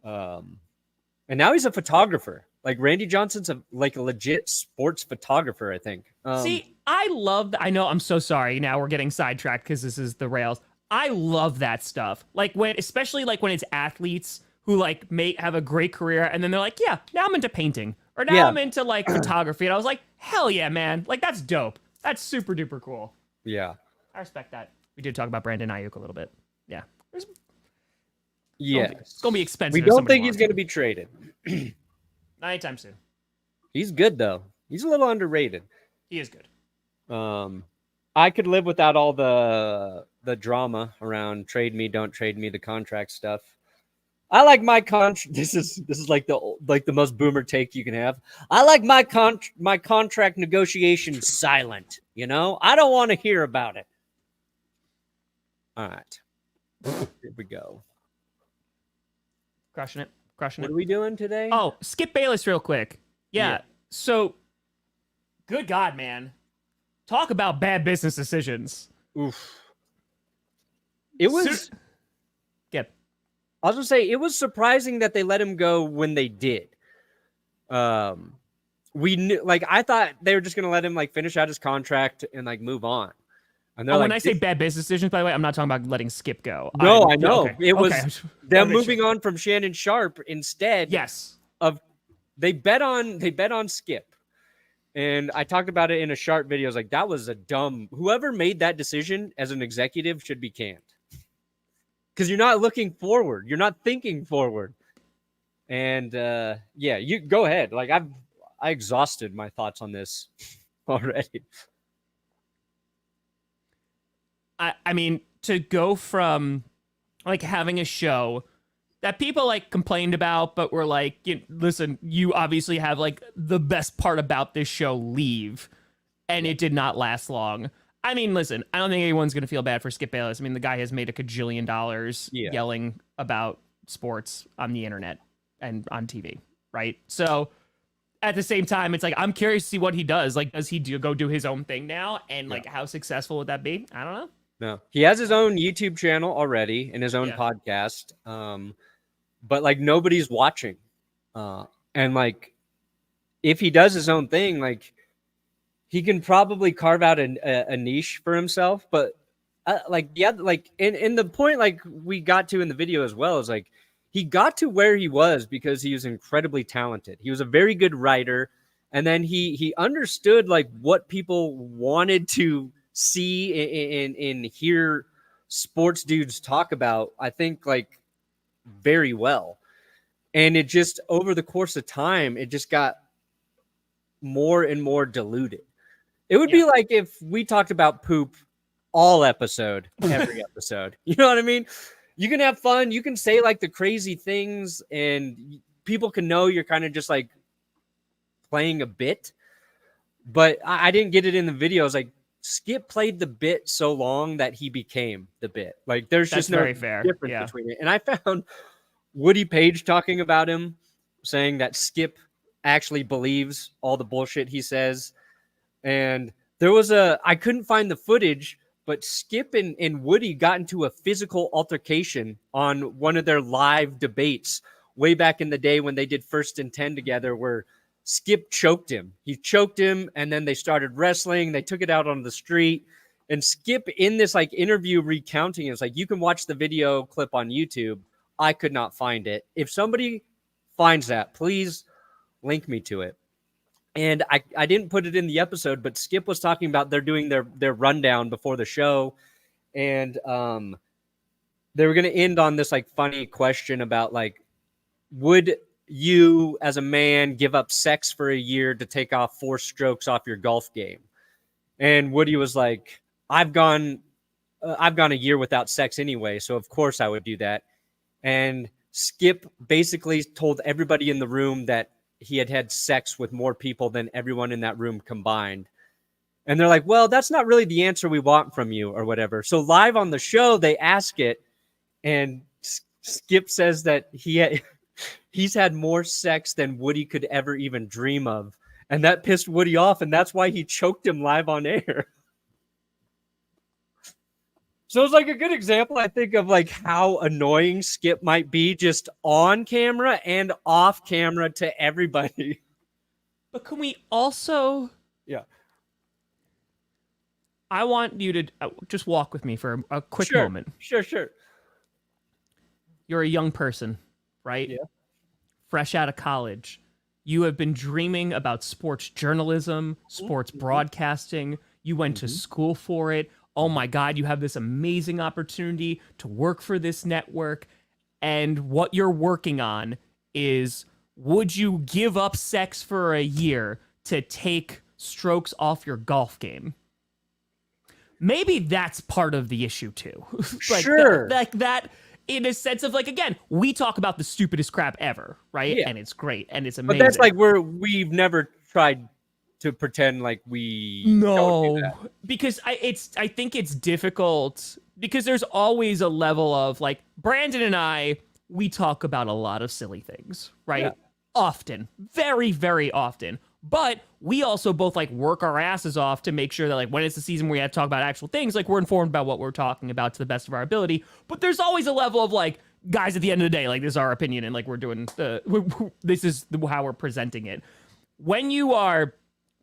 [SPEAKER 2] And now he's a photographer. Like Randy Johnson's a legit sports photographer, I think.
[SPEAKER 1] See, I love I know, I'm so sorry. Now we're getting sidetracked because this is the rails. I love that stuff. Like especially like when it's athletes who like may have a great career and then they're like, yeah, now I'm into painting or now I'm into like photography. And I was like, hell yeah, man. Like that's dope. That's super duper cool.
[SPEAKER 2] Yeah.
[SPEAKER 1] I respect that. We did talk about Brandon Aiyuk a little bit. Yeah.
[SPEAKER 2] Yeah.
[SPEAKER 1] It's going to be expensive.
[SPEAKER 2] We don't think he's going to be traded.
[SPEAKER 1] Not anytime soon.
[SPEAKER 2] He's good though. He's a little underrated.
[SPEAKER 1] He is good.
[SPEAKER 2] I could live without all the drama around trade me, don't trade me, the contract stuff. I like my contract. This is like the most boomer take you can have. I like my contract negotiation silent. You know, I don't want to hear about it. All right, here we go.
[SPEAKER 1] Crushing it.
[SPEAKER 2] What are we doing today?
[SPEAKER 1] Oh, skip Bayless real quick. Yeah. So, good God, man. Talk about bad business decisions.
[SPEAKER 2] Oof. It was.
[SPEAKER 1] Yeah.
[SPEAKER 2] I was gonna say it was surprising that they let him go when they did. We knew, like, I thought they were just gonna let him like finish out his contract and like move on. And they're
[SPEAKER 1] when I say bad business decisions, by the way, I'm not talking about letting Skip go.
[SPEAKER 2] No, I know.
[SPEAKER 1] Okay.
[SPEAKER 2] It was
[SPEAKER 1] Okay.
[SPEAKER 2] them moving on from Shannon Sharp instead.
[SPEAKER 1] Yes.
[SPEAKER 2] They bet on Skip. And I talked about it in a Sharp video. I was like, that was a dumb. Whoever made that decision as an executive should be canned. Because you're not looking forward. You're not thinking forward. And yeah, you go ahead. Like I exhausted my thoughts on this already.
[SPEAKER 1] I mean, to go from like having a show that people like complained about, but were like, listen, you obviously have like the best part about this show, leave. And it did not last long. I mean, listen, I don't think anyone's going to feel bad for Skip Bayless. I mean, the guy has made a cajillion dollars yelling about sports on the internet and on TV, right? So at the same time, it's like, I'm curious to see what he does. Like, does he go do his own thing now? And like, how successful would that be? I don't know.
[SPEAKER 2] No, he has his own YouTube channel already and his own podcast. But like nobody's watching. And like, if he does his own thing, like he can probably carve out a niche for himself. But like in the point, like we got to in the video as well, is like he got to where he was because he was incredibly talented. He was a very good writer. And then he understood like what people wanted to see and hear sports dudes talk about, I think, like very well. And it just over the course of time, it just got more and more diluted. It would be like if we talked about poop all episode, every episode. You know what I mean? You can have fun, you can say like the crazy things, and people can know you're kind of just like playing a bit. But I didn't get it in the video. I was like, Skip played the bit so long that he became the bit. Like there's just no difference between it. And I found Woody Page talking about him, saying that Skip actually believes all the bullshit he says. And there was I couldn't find the footage, but Skip and Woody got into a physical altercation on one of their live debates way back in the day when they did First and 10 together, where Skip choked him. He choked him, and then they started wrestling. They took it out on the street. And Skip, in this like interview recounting it, was like, you can watch the video clip on YouTube. I could not find it. If somebody finds that, please link me to it. And I didn't put it in the episode, but Skip was talking about they're doing their rundown before the show. And they were going to end on this like funny question about like, would you as a man give up sex for a year to take off 4 strokes off your golf game? And Woody was like, I've gone a year without sex anyway, so of course I would do that. And Skip basically told everybody in the room that he had sex with more people than everyone in that room combined. And they're like, well, that's not really the answer we want from you or whatever. So live on the show, they ask it, and Skip says that he's had more sex than Woody could ever even dream of. And that pissed Woody off, and that's why he choked him live on air. So it's like a good example, I think, of like how annoying Skip might be just on camera and off camera to everybody.
[SPEAKER 1] But can we also...
[SPEAKER 2] Yeah.
[SPEAKER 1] I want you to just walk with me for a quick
[SPEAKER 2] Sure.
[SPEAKER 1] moment.
[SPEAKER 2] Sure.
[SPEAKER 1] You're a young person, right?
[SPEAKER 2] Yeah.
[SPEAKER 1] Fresh out of college. You have been dreaming about sports journalism, sports broadcasting. You went to school for it. Oh my God, you have this amazing opportunity to work for this network. And what you're working on is, would you give up sex for a year to take strokes off your golf game? Maybe that's part of the issue too. Like
[SPEAKER 2] Sure.
[SPEAKER 1] that in a sense of like, again, we talk about the stupidest crap ever, right?
[SPEAKER 2] Yeah.
[SPEAKER 1] And it's great and it's
[SPEAKER 2] But
[SPEAKER 1] amazing.
[SPEAKER 2] that's like we've never tried to pretend like we don't do
[SPEAKER 1] No,
[SPEAKER 2] that.
[SPEAKER 1] because I think it's difficult because there's always a level of like Brandon and I, we talk about a lot of silly things, right?
[SPEAKER 2] Yeah.
[SPEAKER 1] Often, very, very often. But we also both like work our asses off to make sure that like when it's the season where we have to talk about actual things, like we're informed about what we're talking about to the best of our ability. But there's always a level of like, guys, at the end of the day, like this is our opinion and like we're doing this is how we're presenting it. When you are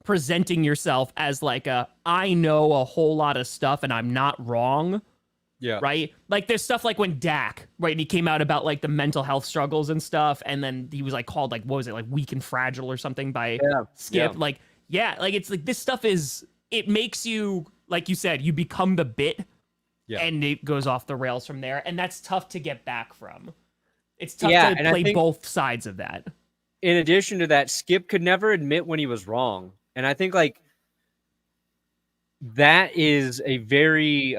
[SPEAKER 1] presenting yourself as like I know a whole lot of stuff and I'm not wrong.
[SPEAKER 2] Yeah.
[SPEAKER 1] Right? Like there's stuff like when Dak, right? And he came out about like the mental health struggles and stuff. And then he was like called like, what was it? Like weak and fragile or something by Skip.
[SPEAKER 2] Yeah.
[SPEAKER 1] Like, yeah, like it's like this stuff it makes you, like you said, you become the bit and it goes off the rails from there. And that's tough to get back from. It's tough to play both sides of that.
[SPEAKER 2] In addition to that, Skip could never admit when he was wrong. And I think like that is a very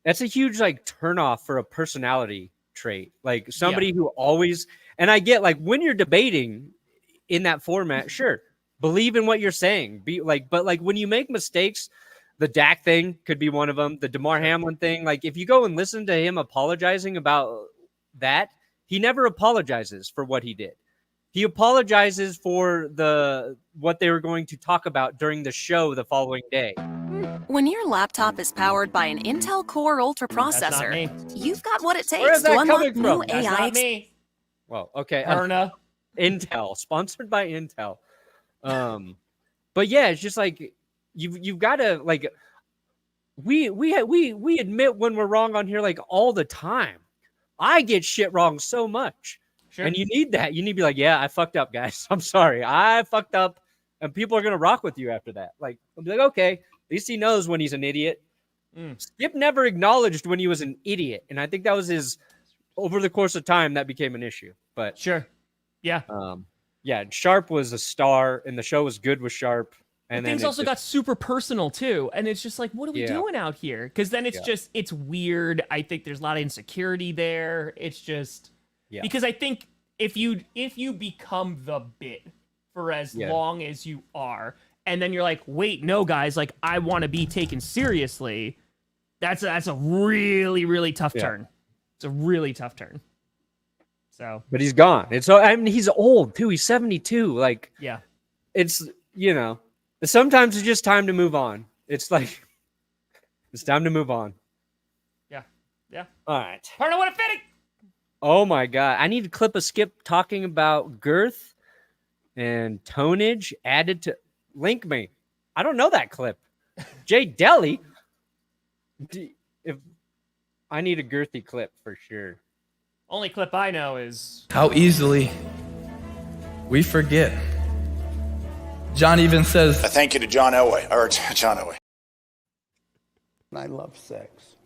[SPEAKER 2] that's a huge like turnoff for a personality trait. Like somebody who always, and I get like when you're debating in that format, sure, believe in what you're saying. Be like, but like when you make mistakes, the Dak thing could be one of them. The DeMar Hamlin thing, like if you go and listen to him apologizing about that, he never apologizes for what he did. He apologizes for what they were going to talk about during the show the following day.
[SPEAKER 4] When your laptop is powered by an Intel Core Ultra
[SPEAKER 1] That's not
[SPEAKER 4] processor,
[SPEAKER 1] me.
[SPEAKER 4] you've got what it
[SPEAKER 2] Where
[SPEAKER 4] takes
[SPEAKER 2] is
[SPEAKER 4] to
[SPEAKER 2] that
[SPEAKER 4] unlock
[SPEAKER 2] coming
[SPEAKER 4] new
[SPEAKER 2] from?
[SPEAKER 1] That's
[SPEAKER 4] AI.
[SPEAKER 1] not me.
[SPEAKER 2] Well, okay.
[SPEAKER 1] Perna.
[SPEAKER 2] Intel, sponsored by Intel. But yeah, it's just like you've got to like we admit when we're wrong on here like all the time. I get shit wrong so much.
[SPEAKER 1] Sure.
[SPEAKER 2] And you need that. You need to be like, yeah, I fucked up, guys. I'm sorry. I fucked up. And people are going to rock with you after that. Like, they'll be like, okay, at least he knows when he's an idiot. Skip never acknowledged when he was an idiot. And I think that was over the course of time, that became an issue. But
[SPEAKER 1] Sure. Yeah.
[SPEAKER 2] yeah, Sharp was a star and the show was good with Sharp. And then
[SPEAKER 1] things also got super personal too. And it's just like, what are we
[SPEAKER 2] Yeah.
[SPEAKER 1] doing out here? Because then it's just, it's weird. I think there's a lot of insecurity there. It's just, because I think if you become the bit for as long as you are, and then you're like, wait, no, guys, like I want to be taken seriously. That's a really, really tough turn. It's a really tough turn. So,
[SPEAKER 2] but he's gone. And so, I mean, he's old too. He's 72. Like,
[SPEAKER 1] yeah,
[SPEAKER 2] it's, you know, sometimes it's just time to move on. It's like, it's time to move on.
[SPEAKER 1] Yeah. Yeah.
[SPEAKER 2] All right.
[SPEAKER 1] Partner, what a fitting.
[SPEAKER 2] Oh my God. I need to clip a Skip talking about girth and tonnage added to link me. I don't know that clip. Jay Deli. If I need a girthy clip for sure.
[SPEAKER 1] Only clip I know is
[SPEAKER 5] how easily we forget. John even says,
[SPEAKER 6] A thank you to John Elway, or John Elway.
[SPEAKER 7] I love sex.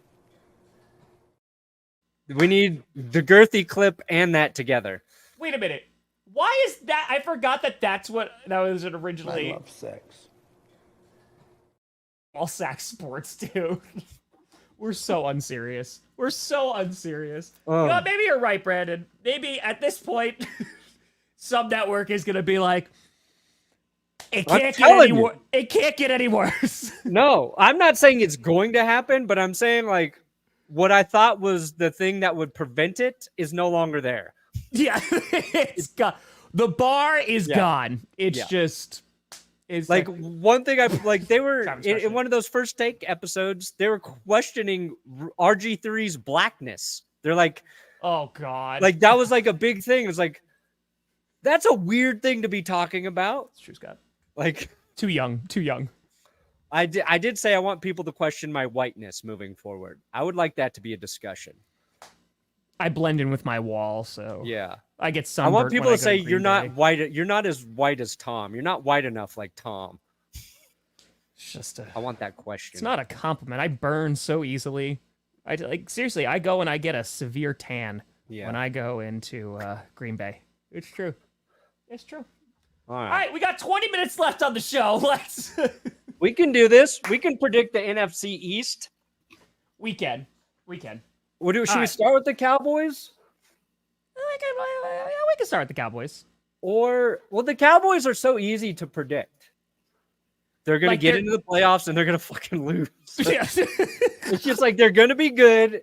[SPEAKER 2] We need the girthy clip and that together.
[SPEAKER 1] Wait a minute. Why is that? I forgot that was it originally.
[SPEAKER 7] I love sex.
[SPEAKER 1] All sack sports, dude. We're so unserious. We're so unserious. You know what? Maybe you're right, Brandon. Maybe at this point, some network is going to be like, It
[SPEAKER 2] I'm
[SPEAKER 1] can't get
[SPEAKER 2] telling
[SPEAKER 1] any
[SPEAKER 2] you.
[SPEAKER 1] worse. It can't get any worse.
[SPEAKER 2] No, I'm not saying it's going to happen, but I'm saying like what I thought was the thing that would prevent it is no longer there.
[SPEAKER 1] Yeah, it's gone. The bar is gone. It's just it's
[SPEAKER 2] like one thing I like they were in one of those first take episodes, they were questioning RG3's blackness. They're like,
[SPEAKER 1] oh god.
[SPEAKER 2] Like that was like a big thing. It was like that's a weird thing to be talking about.
[SPEAKER 1] It's true, Scott.
[SPEAKER 2] Like
[SPEAKER 1] too young.
[SPEAKER 2] I did say I want people to question my whiteness moving forward. I would like that to be a discussion.
[SPEAKER 1] I blend in with my wall, so
[SPEAKER 2] yeah.
[SPEAKER 1] I get some.
[SPEAKER 2] I want people to say you're not white. You're not as white as Tom. You're not white enough like Tom.
[SPEAKER 1] It's just
[SPEAKER 2] I want that question.
[SPEAKER 1] It's not a compliment. I burn so easily. Seriously, I go and I get a severe tan when I go into Green Bay. It's true. It's true. All right, we got 20 minutes left on the show. Let's.
[SPEAKER 2] We can do this. We can predict the NFC East.
[SPEAKER 1] We can.
[SPEAKER 2] Should we start with the Cowboys?
[SPEAKER 1] We can start with the Cowboys.
[SPEAKER 2] The Cowboys are so easy to predict. They're going to get into the playoffs and they're going to fucking lose. It's just like they're going to be good.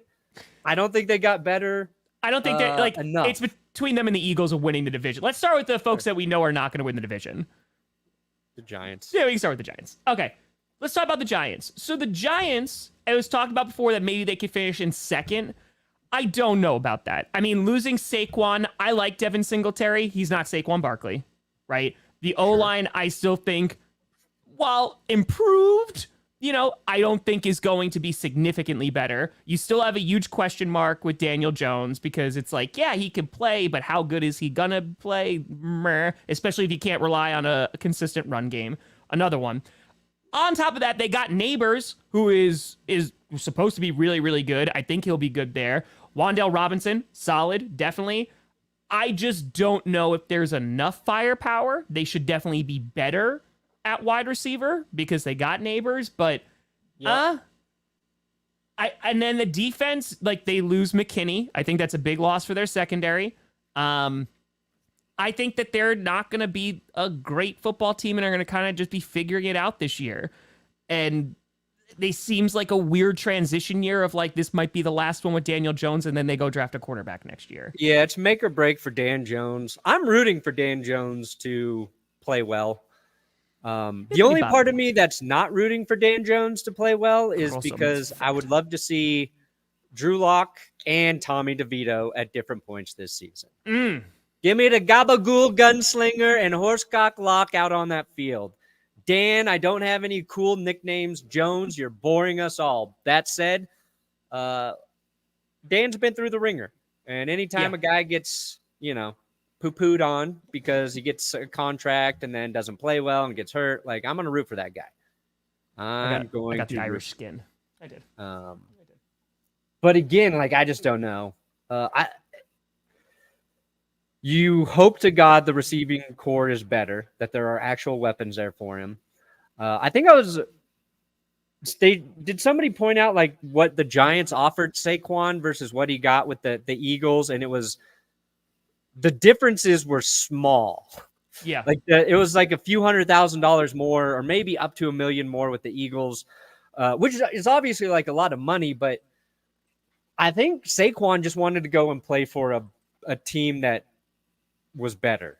[SPEAKER 2] I don't think they got better.
[SPEAKER 1] I don't think they're
[SPEAKER 2] enough.
[SPEAKER 1] It's between them and the Eagles of winning the division. Let's start with the folks that we know are not going to win the division.
[SPEAKER 2] The Giants.
[SPEAKER 1] Yeah, we can start with the Giants. Okay, let's talk about the Giants. So the Giants, it was talked about before that maybe they could finish in second. I don't know about that. I mean, losing Saquon, I like Devin Singletary. He's not Saquon Barkley, right? The O-line, I still think, while improved, I don't think is going to be significantly better. You still have a huge question mark with Daniel Jones because it's like, yeah, he can play, but how good is he gonna play? Meh. Especially if you can't rely on a consistent run game. Another one. On top of that, they got Neighbors, who is supposed to be really, really good. I think he'll be good there. Wan'Dale Robinson, solid, definitely. I just don't know if there's enough firepower. They should definitely be better at wide receiver because they got Neighbors, but and then the defense, like they lose McKinney. I think that's a big loss for their secondary. I think that they're not going to be a great football team and are going to kind of just be figuring it out this year. And they seems like a weird transition year of like, this might be the last one with Daniel Jones. And then they go draft a quarterback next year.
[SPEAKER 2] Yeah. It's make or break for Dan Jones. I'm rooting for Dan Jones to play well. The only part of me that's not rooting for Dan Jones to play well is because I would love to see Drew Lock and Tommy DeVito at different points this season. Give me the Gabagool Gunslinger and Horsecock Lock out on that field. Dan, I don't have any cool nicknames. Jones, you're boring us all. That said, Dan's been through the ringer. And anytime a guy gets, poo-pooed on because he gets a contract and then doesn't play well and gets hurt, like, I'm going to root for that guy. I
[SPEAKER 1] got the Irish skin. I did.
[SPEAKER 2] But again, like, I just don't know. You hope to God the receiving core is better, that there are actual weapons there for him. I think did somebody point out like what the Giants offered Saquon versus what he got with the Eagles? And it was, the differences were small.
[SPEAKER 1] Yeah.
[SPEAKER 2] Like it was like a few $100,000 more, or maybe up to $1 million more with the Eagles, which is obviously like a lot of money, but I think Saquon just wanted to go and play for a team that was better.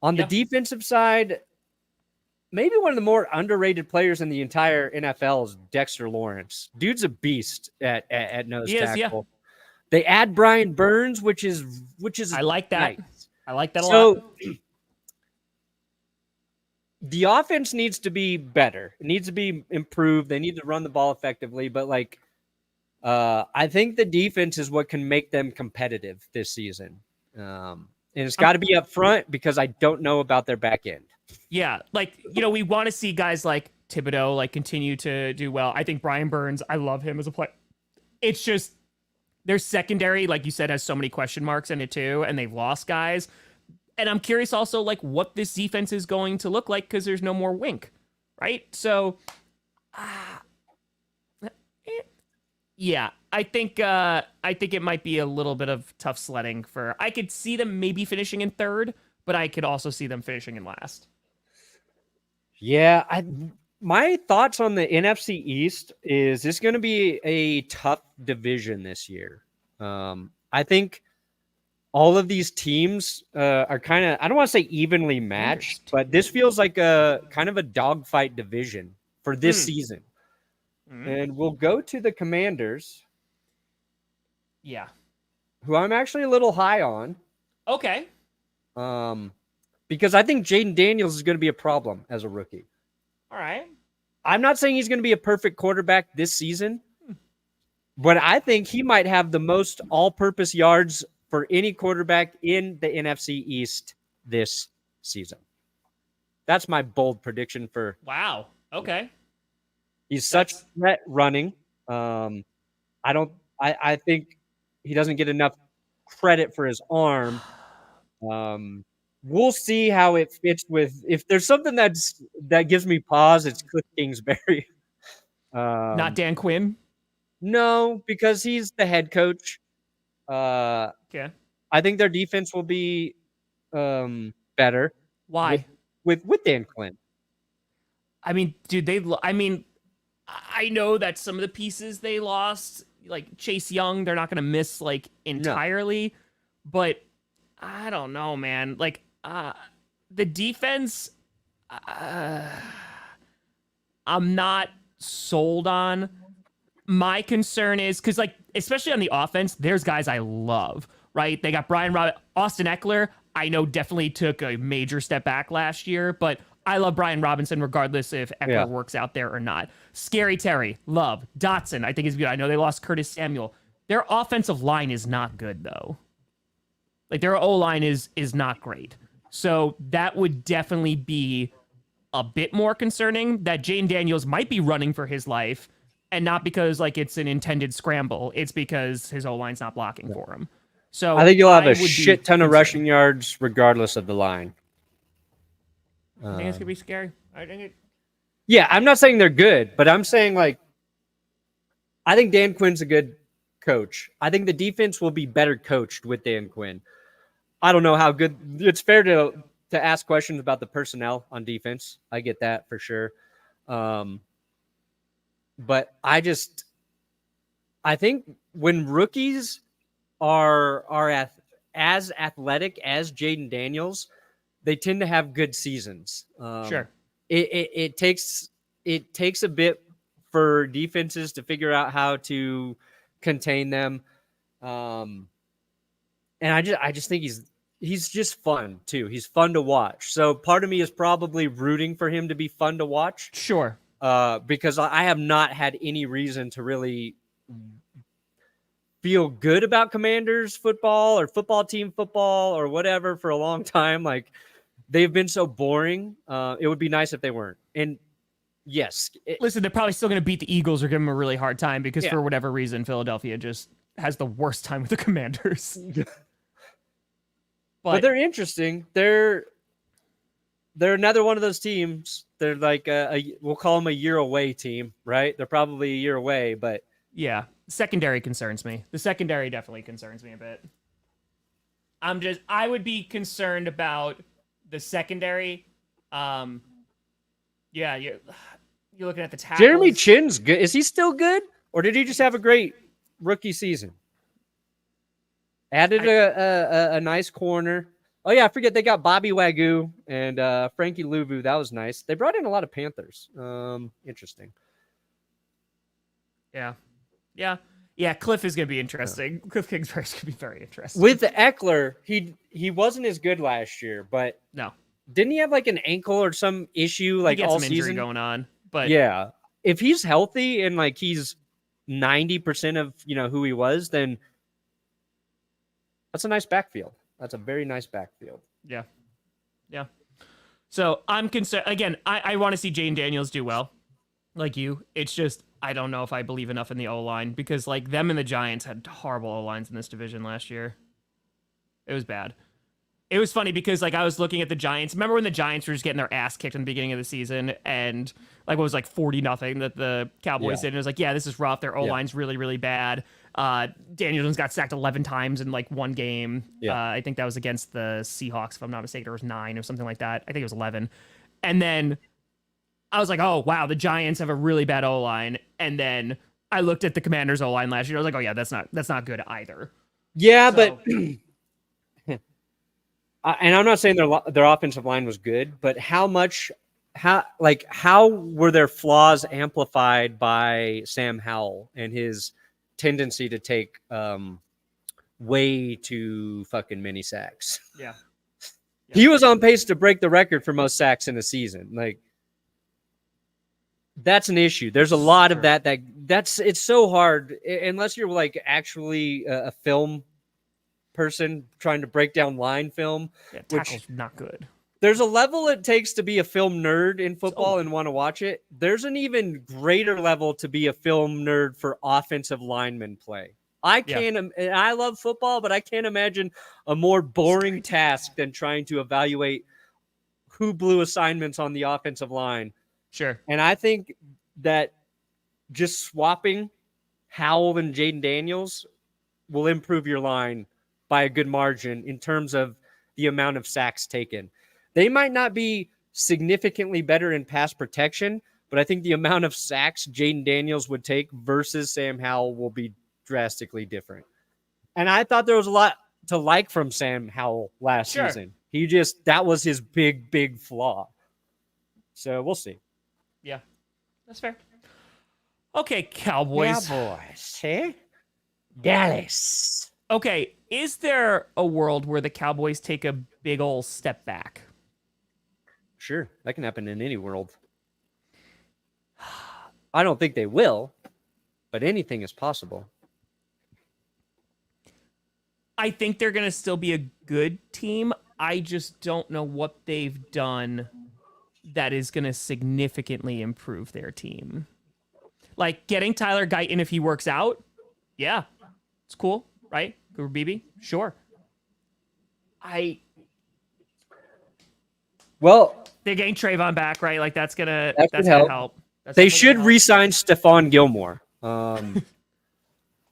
[SPEAKER 2] On the defensive side, maybe one of the more underrated players in the entire NFL is Dexter Lawrence. Dude's a beast at nose tackle. Yeah. They add Brian Burns, which is
[SPEAKER 1] I like that.
[SPEAKER 2] Nice.
[SPEAKER 1] I like that a lot.
[SPEAKER 2] The offense needs to be better. It needs to be improved. They need to run the ball effectively, but like I think the defense is what can make them competitive this season. And it's got to be up front because I don't know about their back end.
[SPEAKER 1] Yeah, like, we want to see guys like Thibodeau like continue to do well. I think Brian Burns, I love him as a player. It's just their secondary, like you said, has so many question marks in it too, and they've lost guys. And I'm curious also like what this defense is going to look like because there's no more Wink, right? So, yeah, I think it might be a little bit of tough sledding for. I could see them maybe finishing in third, but I could also see them finishing in last.
[SPEAKER 2] Yeah, my thoughts on the NFC East is this going to be a tough division this year. I think all of these teams are kind of, I don't want to say evenly matched, but this feels like a kind of a dogfight division for this season. And we'll go to the Commanders.
[SPEAKER 1] Yeah.
[SPEAKER 2] Who I'm actually a little high on.
[SPEAKER 1] Okay.
[SPEAKER 2] Because I think Jatden Daniels is going to be a problem as a rookie.
[SPEAKER 1] All right.
[SPEAKER 2] I'm not saying he's going to be a perfect quarterback this season, but I think he might have the most all-purpose yards for any quarterback in the NFC East this season. That's my bold prediction for.
[SPEAKER 1] Wow. Okay.
[SPEAKER 2] He's such a threat running. I think he doesn't get enough credit for his arm. We'll see how it fits with. If there's something that gives me pause, it's Cliff Kingsbury.
[SPEAKER 1] Not Dan Quinn.
[SPEAKER 2] No, because he's the head coach.
[SPEAKER 1] Okay.
[SPEAKER 2] I think their defense will be better.
[SPEAKER 1] Why?
[SPEAKER 2] With Dan Quinn.
[SPEAKER 1] I mean, dude, I know that some of the pieces they lost, like Chase Young, they're not going to miss like entirely, but I don't know, man. Like the defense, I'm not sold on. My concern is because, like, especially on the offense, there's guys I love, right? They got Austin Eckler. I know definitely took a major step back last year, but I love Brian Robinson regardless if Eckler works out there or not. Scary Terry, love. Dotson, I think is good. I know they lost Curtis Samuel. Their offensive line is not good, though. Like, their O-line is not great. So that would definitely be a bit more concerning that Jatden Daniels might be running for his life, and not because, like, it's an intended scramble. It's because his O-line's not blocking for him. So
[SPEAKER 2] I think you'll have a shit ton of rushing yards regardless of the line.
[SPEAKER 1] I think it's going to be scary.
[SPEAKER 2] Yeah, I'm not saying they're good, but I'm saying, like, I think Dan Quinn's a good coach. I think the defense will be better coached with Dan Quinn. I don't know how good. It's fair to ask questions about the personnel on defense. I get that for sure. But I think when rookies are as athletic as Jatden Daniels, they tend to have good seasons.
[SPEAKER 1] Sure.
[SPEAKER 2] It takes a bit for defenses to figure out how to contain them. And I just think he's just fun too. He's fun to watch. So part of me is probably rooting for him to be fun to watch.
[SPEAKER 1] Sure.
[SPEAKER 2] Because I have not had any reason to really feel good about Commanders football or football team football or whatever for a long time. Like, they've been so boring. It would be nice if they weren't. And yes.
[SPEAKER 1] Listen, they're probably still going to beat the Eagles or give them a really hard time because for whatever reason, Philadelphia just has the worst time with the Commanders.
[SPEAKER 2] But they're interesting. They're another one of those teams. They're like we'll call them a year away team, right? They're probably a year away, but
[SPEAKER 1] yeah, secondary concerns me. The secondary definitely concerns me a bit. I would be concerned about the secondary. Yeah, you're looking at the tackles.
[SPEAKER 2] Jeremy Chinn's good. Is he still good, or did he just have a great rookie season? Added a nice corner. Oh, yeah, I forget they got Bobby Wagyu and Frankie Louvu. That was nice. They brought in a lot of Panthers. Interesting.
[SPEAKER 1] Yeah. Cliff is going to be interesting. Cliff Kingsbury's going to be very interesting.
[SPEAKER 2] With Eckler, he wasn't as good last year, but
[SPEAKER 1] no,
[SPEAKER 2] didn't he have like an ankle or some issue like all
[SPEAKER 1] some
[SPEAKER 2] season
[SPEAKER 1] going on? But
[SPEAKER 2] yeah, if he's healthy and like he's 90% of who he was, then that's a nice backfield. That's a very nice backfield.
[SPEAKER 1] Yeah. So I'm concerned. Again, I want to see Jatden Daniels do well. Like you. It's just, I don't know if I believe enough in the O-line because, like, them and the Giants had horrible O-lines in this division last year. It was bad. It was funny because, like, I was looking at the Giants. Remember when the Giants were just getting their ass kicked in the beginning of the season and, like, what was like 40-0 that the Cowboys did? And it was like, yeah, this is rough. Their O-line's really, really bad. Daniels got sacked 11 times in, like, one game. I think that was against the Seahawks, if I'm not mistaken. It was 9 or something like that. I think it was 11. And then I was like, oh wow, the Giants have a really bad O-line, and then I looked at the Commanders O-line last year. I was like, oh yeah, that's not good either.
[SPEAKER 2] Yeah,
[SPEAKER 1] So-
[SPEAKER 2] but and I'm not saying their offensive line was good, but how were their flaws amplified by Sam Howell and his tendency to take way too fucking many sacks?
[SPEAKER 1] Yeah.
[SPEAKER 2] He was on pace to break the record for most sacks in a season. Like, that's an issue. There's a lot of it's so hard unless you're like actually a film person trying to break down line film.
[SPEAKER 1] Yeah, tackle's not good.
[SPEAKER 2] There's a level it takes to be a film nerd in football and want to watch it. There's an even greater level to be a film nerd for offensive lineman play. I love football, but I can't imagine a more boring task than trying to evaluate who blew assignments on the offensive line.
[SPEAKER 1] Sure.
[SPEAKER 2] And I think that just swapping Howell and Jatden Daniels will improve your line by a good margin in terms of the amount of sacks taken. They might not be significantly better in pass protection, but I think the amount of sacks Jatden Daniels would take versus Sam Howell will be drastically different. And I thought there was a lot to like from Sam Howell last season. That was his big flaw. So we'll see.
[SPEAKER 1] Yeah, that's fair. Okay, Cowboys.
[SPEAKER 2] Hey? Dallas.
[SPEAKER 1] Okay, is there a world where the Cowboys take a big ol' step back?
[SPEAKER 2] Sure, that can happen in any world. I don't think they will, but anything is possible.
[SPEAKER 1] I think they're going to still be a good team. I just don't know what they've done that is going to significantly improve their team. Like getting Tyler Guyton if he works out. Yeah, it's cool, right? Cooper Beebe, sure.
[SPEAKER 2] Well,
[SPEAKER 1] they're getting Trayvon back, right? Like that's gonna help.
[SPEAKER 2] They should re-sign Stephon Gilmore.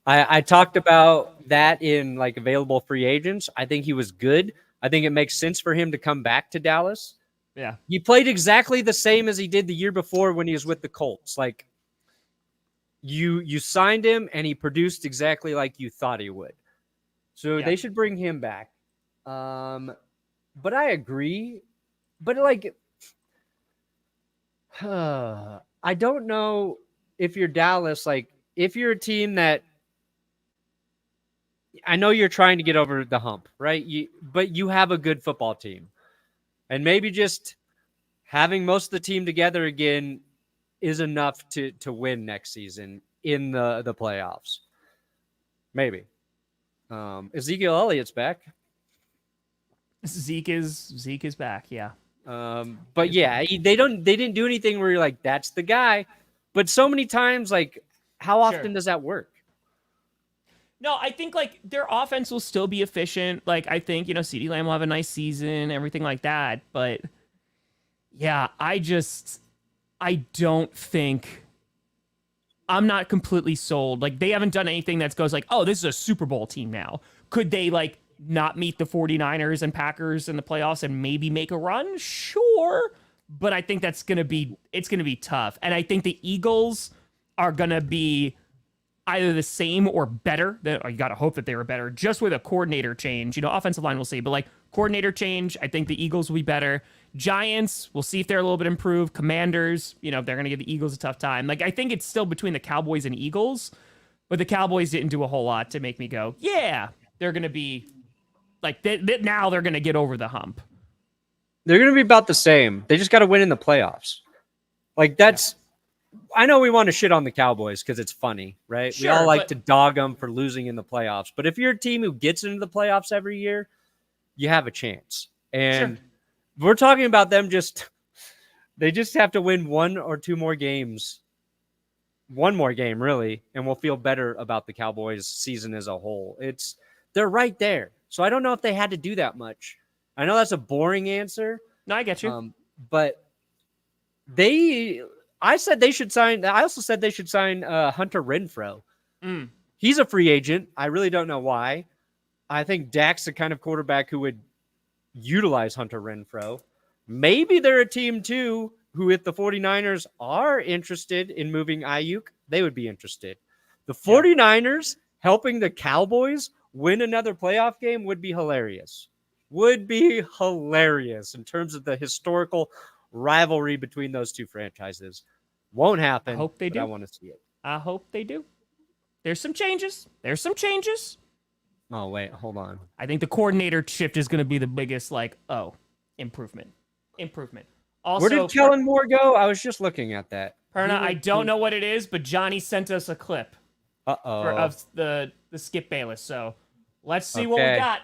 [SPEAKER 2] I talked about that in like available free agents. I think he was good. I think it makes sense for him to come back to Dallas.
[SPEAKER 1] Yeah.
[SPEAKER 2] He played exactly the same as he did the year before when he was with the Colts. Like you signed him and he produced exactly like you thought he would. So they should bring him back. But I agree. But like I don't know if you're Dallas, like if you're a team that I know you're trying to get over the hump, right? But you have a good football team. And maybe just having most of the team together again is enough to win next season in the playoffs. Maybe. Ezekiel Elliott's back.
[SPEAKER 1] Zeke is back, yeah.
[SPEAKER 2] But yeah, they didn't do anything where you're like, that's the guy. But so many times, like, how often does that work?
[SPEAKER 1] No, I think like their offense will still be efficient. Like I think, CeeDee Lamb will have a nice season, everything like that. But yeah, I don't think I'm not completely sold. Like they haven't done anything that goes like, oh, this is a Super Bowl team now. Could they like not meet the 49ers and Packers in the playoffs and maybe make a run? Sure. But I think it's going to be tough. And I think the Eagles are going to be either the same or better. You got to hope that they were better just with a coordinator change. Offensive line, we'll see. But like coordinator change, I think the Eagles will be better. Giants, we'll see if they're a little bit improved. Commanders, they're going to give the Eagles a tough time. Like I think it's still between the Cowboys and Eagles. But the Cowboys didn't do a whole lot to make me go, yeah, they're going to be like, now they're going to get over the hump.
[SPEAKER 2] They're going to be about the same. They just got to win in the playoffs. Like that's... Yeah. I know we want to shit on the Cowboys because it's funny, right?
[SPEAKER 1] Sure,
[SPEAKER 2] we all like to dog them for losing in the playoffs. But if you're a team who gets into the playoffs every year, you have a chance. And we're talking about them they just have to win one or two more games. One more game, really, and we'll feel better about the Cowboys season as a whole. They're right there. So I don't know if they had to do that much. I know that's a boring answer.
[SPEAKER 1] No, I get you.
[SPEAKER 2] But I said they should sign. I also said they should sign Hunter Renfrow. He's a free agent. I really don't know why. I think Dak's the kind of quarterback who would utilize Hunter Renfrow. Maybe they're a team too who, if the 49ers are interested in moving Aiyuk, they would be interested. The 49ers helping the Cowboys win another playoff game would be hilarious. Would be hilarious in terms of the historical rivalry between those two franchises. Won't happen.
[SPEAKER 1] I hope they do.
[SPEAKER 2] I want to see it.
[SPEAKER 1] I hope they do. There's some changes.
[SPEAKER 2] Oh, wait. Hold on.
[SPEAKER 1] I think the coordinator shift is going to be the biggest, improvement. Also,
[SPEAKER 2] Where did Kellen Moore go? I was just looking at that.
[SPEAKER 1] Perna, I don't know what it is, but Johnny sent us a clip of the Skip Bayless. So let's see what we got.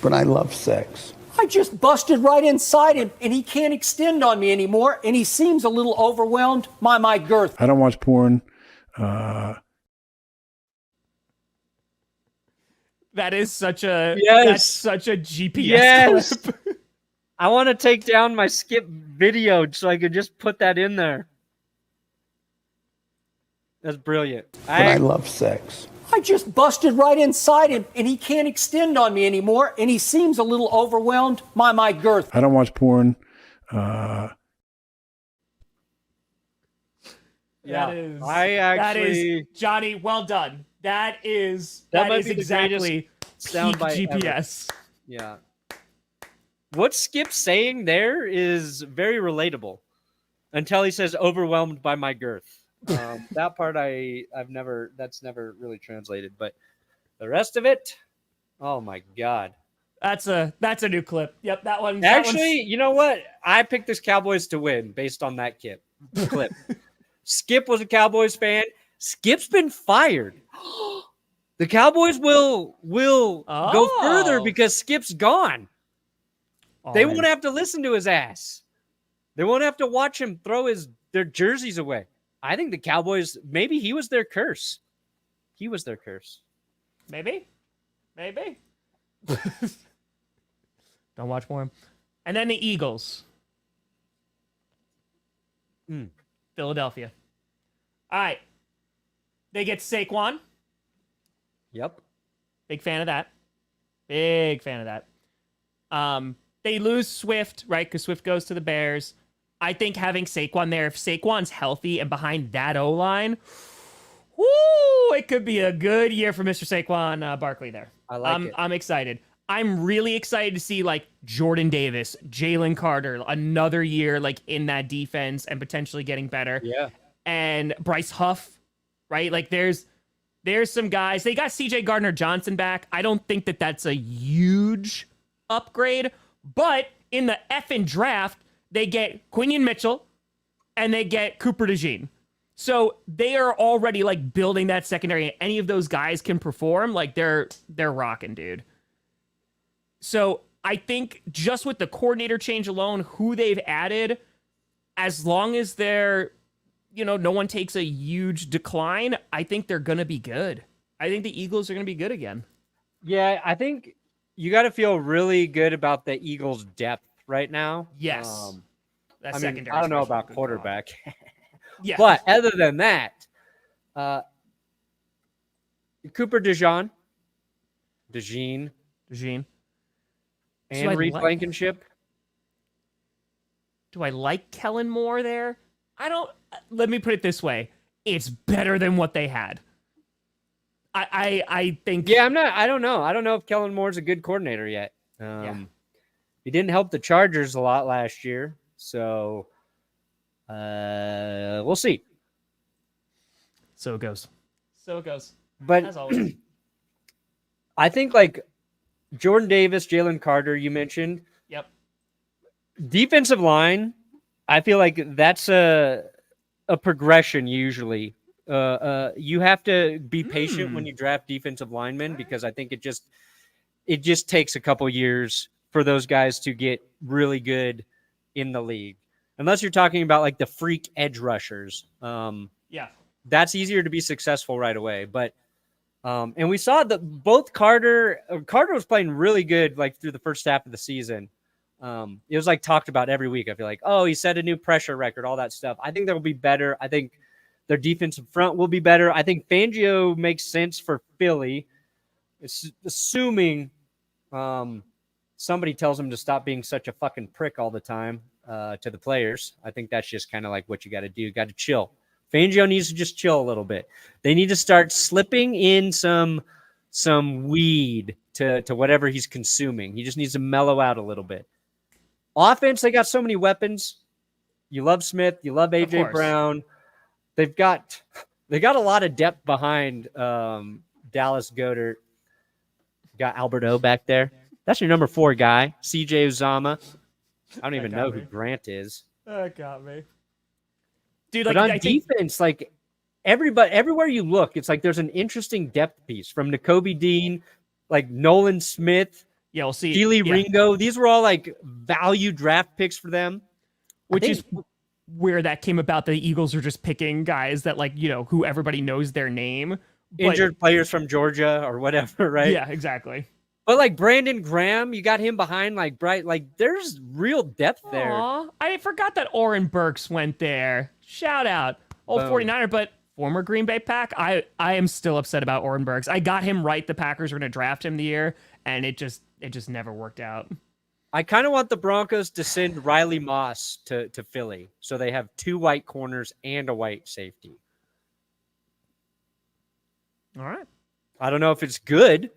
[SPEAKER 7] But I love sex.
[SPEAKER 3] I just busted right inside him, and he can't extend on me anymore, and he seems a little overwhelmed by my girth.
[SPEAKER 6] I don't watch porn.
[SPEAKER 1] That is such a GPS
[SPEAKER 2] Yes.
[SPEAKER 1] clip.
[SPEAKER 2] I want to take down my Skip video so I could just put that in there. That's brilliant.
[SPEAKER 7] But I love sex.
[SPEAKER 3] I just busted right inside him, and he can't extend on me anymore, and he seems a little overwhelmed by my girth.
[SPEAKER 6] I don't watch porn.
[SPEAKER 1] That is Johnny. Well done. That is exactly peak GPS.
[SPEAKER 2] Ever. Yeah. What Skip's saying there is very relatable until he says overwhelmed by my girth. That part that's never really translated, but the rest of it, oh my God.
[SPEAKER 1] That's a new clip. Yep, that one.
[SPEAKER 2] Actually, you know what? I picked this Cowboys to win based on that clip. Skip was a Cowboys fan. Skip's been fired. The Cowboys will go further because Skip's gone. They won't have to listen to his ass. They won't have to watch him throw their jerseys away. I think the Cowboys, maybe he was their curse. He was their curse.
[SPEAKER 1] Maybe. Don't watch more. And then the Eagles. Philadelphia. All right. They get Saquon.
[SPEAKER 2] Yep.
[SPEAKER 1] Big fan of that. They lose Swift, right? Because Swift goes to the Bears. I think having Saquon there, if Saquon's healthy and behind that O-line, it could be a good year for Mr. Saquon Barkley there.
[SPEAKER 2] I like it.
[SPEAKER 1] I'm excited. I'm really excited to see Jordan Davis, Jalen Carter, another year in that defense and potentially getting better.
[SPEAKER 2] Yeah.
[SPEAKER 1] And Bryce Huff, right? There's some guys. They got CJ Gardner-Johnson back. I don't think that's a huge upgrade, but in the effing draft, they get Quinion Mitchell and they get Cooper DeJean. So they are already building that secondary. Any of those guys can perform. They're rocking, dude. So I think just with the coordinator change alone, who they've added, as long as they're, no one takes a huge decline, I think they're going to be good. I think the Eagles are going to be good again.
[SPEAKER 2] Yeah, I think you got to feel really good about the Eagles' depth right now.
[SPEAKER 1] Yes.
[SPEAKER 2] I don't know about quarterback.
[SPEAKER 1] Yeah.
[SPEAKER 2] But other than that, Cooper DeJean, and Reed Blankenship.
[SPEAKER 1] Do I like Kellen Moore there? Let me put it this way. It's better than what they had. I think.
[SPEAKER 2] Yeah, I don't know. I don't know if Kellen Moore's a good coordinator yet. He didn't help the Chargers a lot last year. So we'll see.
[SPEAKER 1] So it goes.
[SPEAKER 2] But
[SPEAKER 1] as always.
[SPEAKER 2] I think Jordan Davis, Jalen Carter, you mentioned.
[SPEAKER 1] Yep.
[SPEAKER 2] Defensive line, I feel like that's a progression usually. You have to be patient when you draft defensive linemen because I think it just takes a couple years for those guys to get really good in the league. Unless you're talking about the freak edge rushers. That's easier to be successful right away. But and we saw that both Carter was playing really good through the first half of the season. It was talked about every week. I feel he set a new pressure record, all that stuff. I think they'll be better. I think their defensive front will be better. I think Fangio makes sense for Philly, assuming somebody tells him to stop being such a fucking prick all the time. to the players. I think that's just kind of like what you got to do. You got to chill. Fangio needs to just chill a little bit. They need to start slipping in some weed to whatever he's consuming. He just needs to mellow out a little bit. Offense, they got so many weapons. You love Smith. You love AJ Brown. They got a lot of depth behind Dallas Goedert. Got Alberto back there. That's your number 4 guy, CJ Uzama. I don't even know who Grant is.
[SPEAKER 1] That got me. Dude,
[SPEAKER 2] but on defense, like everywhere you look, it's like there's an interesting depth piece from Nakobe Dean, like Nolan Smith.
[SPEAKER 1] Yeah, we'll see.
[SPEAKER 2] Keely Ringo. These were all like value draft picks for them.
[SPEAKER 1] Which is where that came about. The Eagles are just picking guys that, like, you know, who everybody knows their name.
[SPEAKER 2] Injured players from Georgia or whatever, right?
[SPEAKER 1] Yeah, exactly.
[SPEAKER 2] But like Brandon Graham, you got him behind like Bright. Like there's real depth there.
[SPEAKER 1] I forgot that Oren Burks went there. Shout out. Old 49er, but former Green Bay Pack. I am still upset about Oren Burks. I got him right. The Packers were going to draft him the year, and it just never worked out.
[SPEAKER 2] I kind of want the Broncos to send Riley Moss to Philly so they have 2 white corners and a white safety.
[SPEAKER 1] All right.
[SPEAKER 2] I don't know if it's good,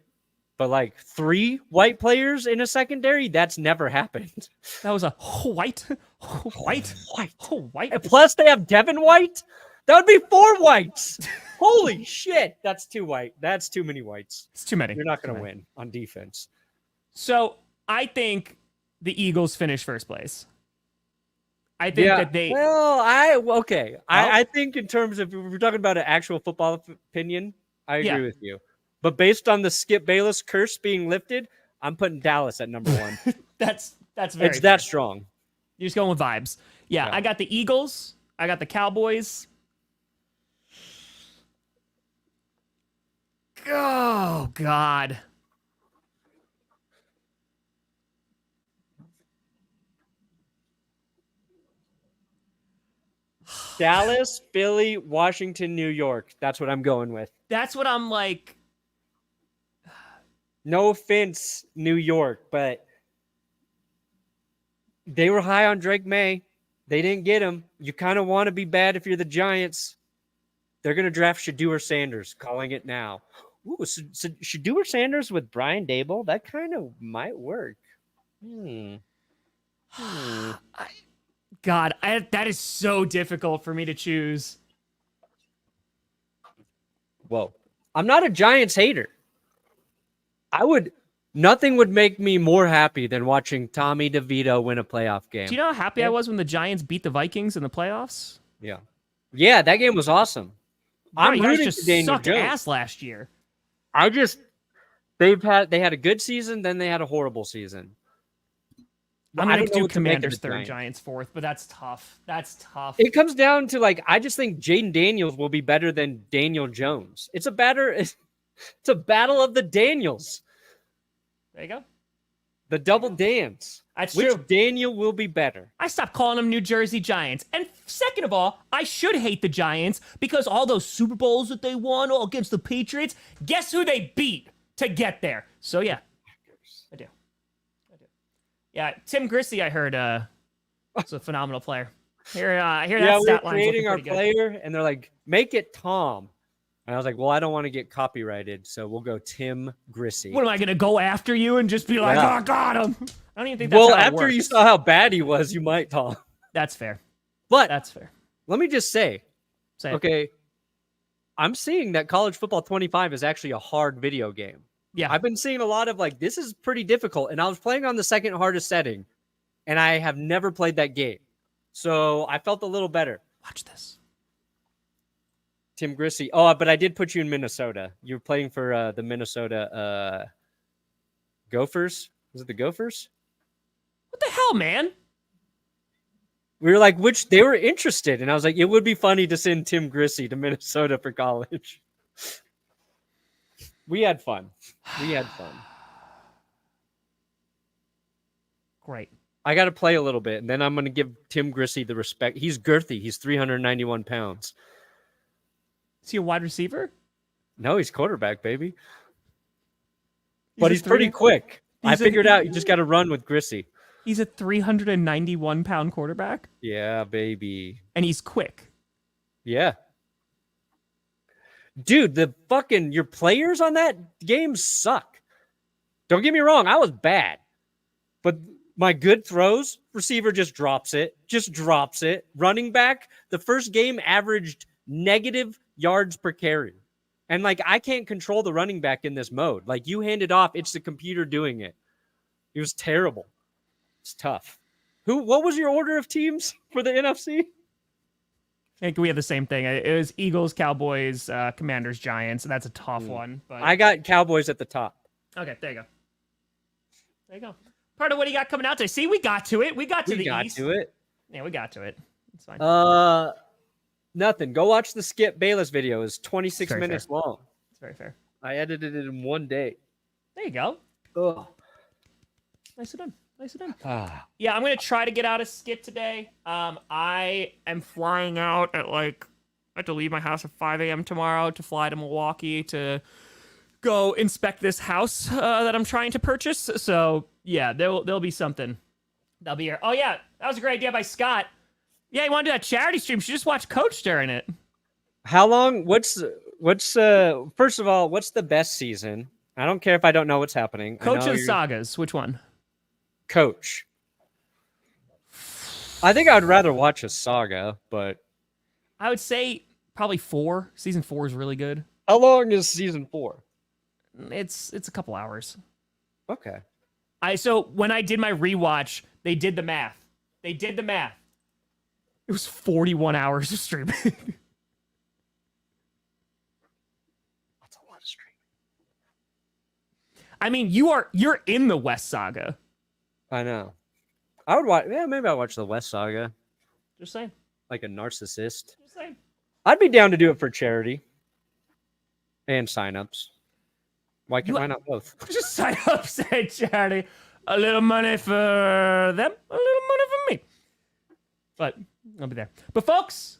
[SPEAKER 2] but like 3 white players in a secondary, that's never happened.
[SPEAKER 1] That was a white.
[SPEAKER 2] And plus they have Devin White. That would be 4 whites. Holy shit. That's 2 white. That's too many whites.
[SPEAKER 1] It's too many.
[SPEAKER 2] You're not going to win on defense.
[SPEAKER 1] So I think the Eagles finish first place. I think that they.
[SPEAKER 2] Well, I think in terms of, if we're talking about an actual football opinion, I agree with you. But based on the Skip Bayless curse being lifted, I'm putting Dallas at number 1.
[SPEAKER 1] That's very.
[SPEAKER 2] It's that strong.
[SPEAKER 1] You're just going with vibes. Yeah, I got the Eagles. I got the Cowboys. Oh God.
[SPEAKER 2] Dallas, Philly, Washington, New York. That's what I'm going with.
[SPEAKER 1] That's what I'm like.
[SPEAKER 2] No offense, New York, but they were high on Drake May. They didn't get him. You kind of want to be bad if you're the Giants. They're going to draft Shedeur Sanders, calling it now. Ooh, so Shedeur Sanders with Brian Dable, that kind of might work.
[SPEAKER 1] God, that is so difficult for me to choose.
[SPEAKER 2] Whoa. I'm not a Giants hater. Nothing would make me more happy than watching Tommy DeVito win a playoff game.
[SPEAKER 1] Do you know how happy I was when the Giants beat the Vikings in the playoffs?
[SPEAKER 2] Yeah. Yeah, that game was awesome. I'm
[SPEAKER 1] you guys
[SPEAKER 2] rooting
[SPEAKER 1] just
[SPEAKER 2] for Daniel
[SPEAKER 1] sucked
[SPEAKER 2] Jones.
[SPEAKER 1] ass last year.
[SPEAKER 2] They had a good season, then they had a horrible season.
[SPEAKER 1] I'm going to do Commanders 3rd, Giants 4th, but that's tough. That's tough.
[SPEAKER 2] It comes down to, like, I just think Jatden Daniels will be better than Daniel Jones. It's a battle of the Daniels.
[SPEAKER 1] There you go.
[SPEAKER 2] The double dance.
[SPEAKER 1] That's
[SPEAKER 2] Which
[SPEAKER 1] true.
[SPEAKER 2] Daniel will be better?
[SPEAKER 1] I stopped calling them New Jersey Giants. And second of all, I should hate the Giants because all those Super Bowls that they won all against the Patriots, guess who they beat to get there? So, yeah. I do. Yeah, Tim Grissy, I heard, is a phenomenal player. I hear that stat line's
[SPEAKER 2] creating our
[SPEAKER 1] looking pretty
[SPEAKER 2] player, and they're like, make it Tom. And I was like, well, I don't want to get copyrighted, so we'll go Tim Grissy.
[SPEAKER 1] What am I going to go after you and just be like,
[SPEAKER 2] Yeah.
[SPEAKER 1] oh, got him? I don't even think that's how it
[SPEAKER 2] after
[SPEAKER 1] works.
[SPEAKER 2] you saw how bad he was, you might, Tom.
[SPEAKER 1] That's fair.
[SPEAKER 2] But
[SPEAKER 1] That's fair.
[SPEAKER 2] let me just say,
[SPEAKER 1] Say it.
[SPEAKER 2] okay, I'm seeing that College Football 25 is actually a hard video game.
[SPEAKER 1] Yeah.
[SPEAKER 2] I've been seeing a lot of like, this is pretty difficult. And I was playing on the second hardest setting, and I have never played that game. So I felt a little better.
[SPEAKER 1] Watch this.
[SPEAKER 2] Tim Grissy. Oh, but I did put you in Minnesota. You're playing for the Minnesota Gophers. Was it the Gophers?
[SPEAKER 1] What the hell, man?
[SPEAKER 2] We were like, which they were interested. And I was like, it would be funny to send Tim Grissy to Minnesota for college. We had fun.
[SPEAKER 1] Great.
[SPEAKER 2] I got to play a little bit, and then I'm going to give Tim Grissy the respect. He's girthy. He's 391 pounds.
[SPEAKER 1] Is he a wide receiver?
[SPEAKER 2] No, he's quarterback, baby.
[SPEAKER 1] He's
[SPEAKER 2] But
[SPEAKER 1] a
[SPEAKER 2] he's pretty quick. I
[SPEAKER 1] he's a-
[SPEAKER 2] figured out you just got to run with Grissy.
[SPEAKER 1] He's a 391-pound quarterback,
[SPEAKER 2] Yeah, baby.
[SPEAKER 1] and he's quick.
[SPEAKER 2] Yeah. Dude, your players on that game suck. Don't get me wrong, I was bad. But my good throws, receiver just drops it. Running back, the first game averaged negative yards per carry. And like, I can't control the running back in this mode. Like, you hand it off, it's the computer doing it. It was terrible. It's tough. What was your order of teams for the NFC?
[SPEAKER 1] I think we have the same thing. It was Eagles, Cowboys, Commanders, Giants, and that's a tough one. But
[SPEAKER 2] I got Cowboys at the top.
[SPEAKER 1] okay, there you go. There you go. Part of what do you got coming out today? See, we got to it. We got to the East.
[SPEAKER 2] It.
[SPEAKER 1] Yeah, we got to it. It's fine.
[SPEAKER 2] Nothing. Go watch the Skip Bayless video. It's 26 minutes long.
[SPEAKER 1] It's very fair.
[SPEAKER 2] I edited it in one day.
[SPEAKER 1] There you go.
[SPEAKER 2] Ugh.
[SPEAKER 1] Nicely done.
[SPEAKER 2] Ah.
[SPEAKER 1] Yeah, I'm gonna try to get out of Skip today. I am flying out at I have to leave my house at 5 a.m. tomorrow to fly to Milwaukee to go inspect this house that I'm trying to purchase. So yeah, there'll be something. That'll be here. Oh yeah, that was a great idea by Scott. Yeah, you want to do that charity stream? You should just watch Coach during it.
[SPEAKER 2] How long? What's first of all, what's the best season? I don't care if I don't know what's happening.
[SPEAKER 1] Coach and Sagas. Which one?
[SPEAKER 2] Coach. I think I'd rather watch a saga, but
[SPEAKER 1] I would say probably 4. Season 4 is really good.
[SPEAKER 2] how long is season 4?
[SPEAKER 1] It's a couple hours.
[SPEAKER 2] Okay.
[SPEAKER 1] So when I did my rewatch, they did the math. It was 41 hours of streaming.
[SPEAKER 2] That's a lot of streaming.
[SPEAKER 1] I mean, you're in the West Saga.
[SPEAKER 2] I know. I would watch. Yeah, maybe I'll watch the West Saga.
[SPEAKER 1] Just saying.
[SPEAKER 2] Like a narcissist.
[SPEAKER 1] Just saying.
[SPEAKER 2] I'd be down to do it for charity and signups. Why not both?
[SPEAKER 1] Just sign up, say charity. A little money for them, a little money for me. But I'll be there. But folks,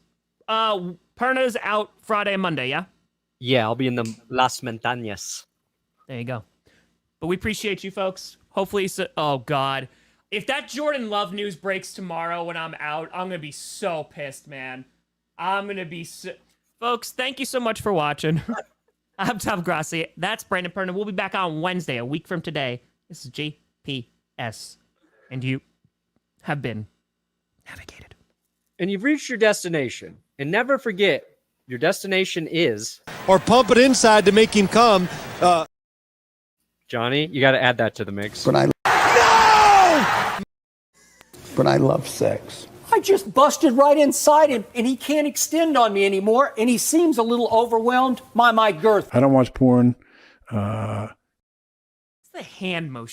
[SPEAKER 1] Perna's out Friday and Monday, yeah?
[SPEAKER 2] Yeah, I'll be in the Las Montañas.
[SPEAKER 1] There you go. But we appreciate you, folks. Hopefully, oh God, if that Jordan Love news breaks tomorrow when I'm out, I'm gonna be so pissed, man. I'm gonna be folks. Thank you so much for watching. I'm Tom Grossi. That's Brandon Perna. We'll be back on Wednesday, a week from today. This is GPS, and you have been navigated.
[SPEAKER 2] And you've reached your destination. And never forget, your destination is...
[SPEAKER 8] Or pump it inside to make him come.
[SPEAKER 2] Johnny, you got to add that to the mix.
[SPEAKER 7] But I love sex.
[SPEAKER 3] I just busted right inside him, and he can't extend on me anymore, and he seems a little overwhelmed by my girth.
[SPEAKER 8] I don't watch porn.
[SPEAKER 1] It's the hand motion.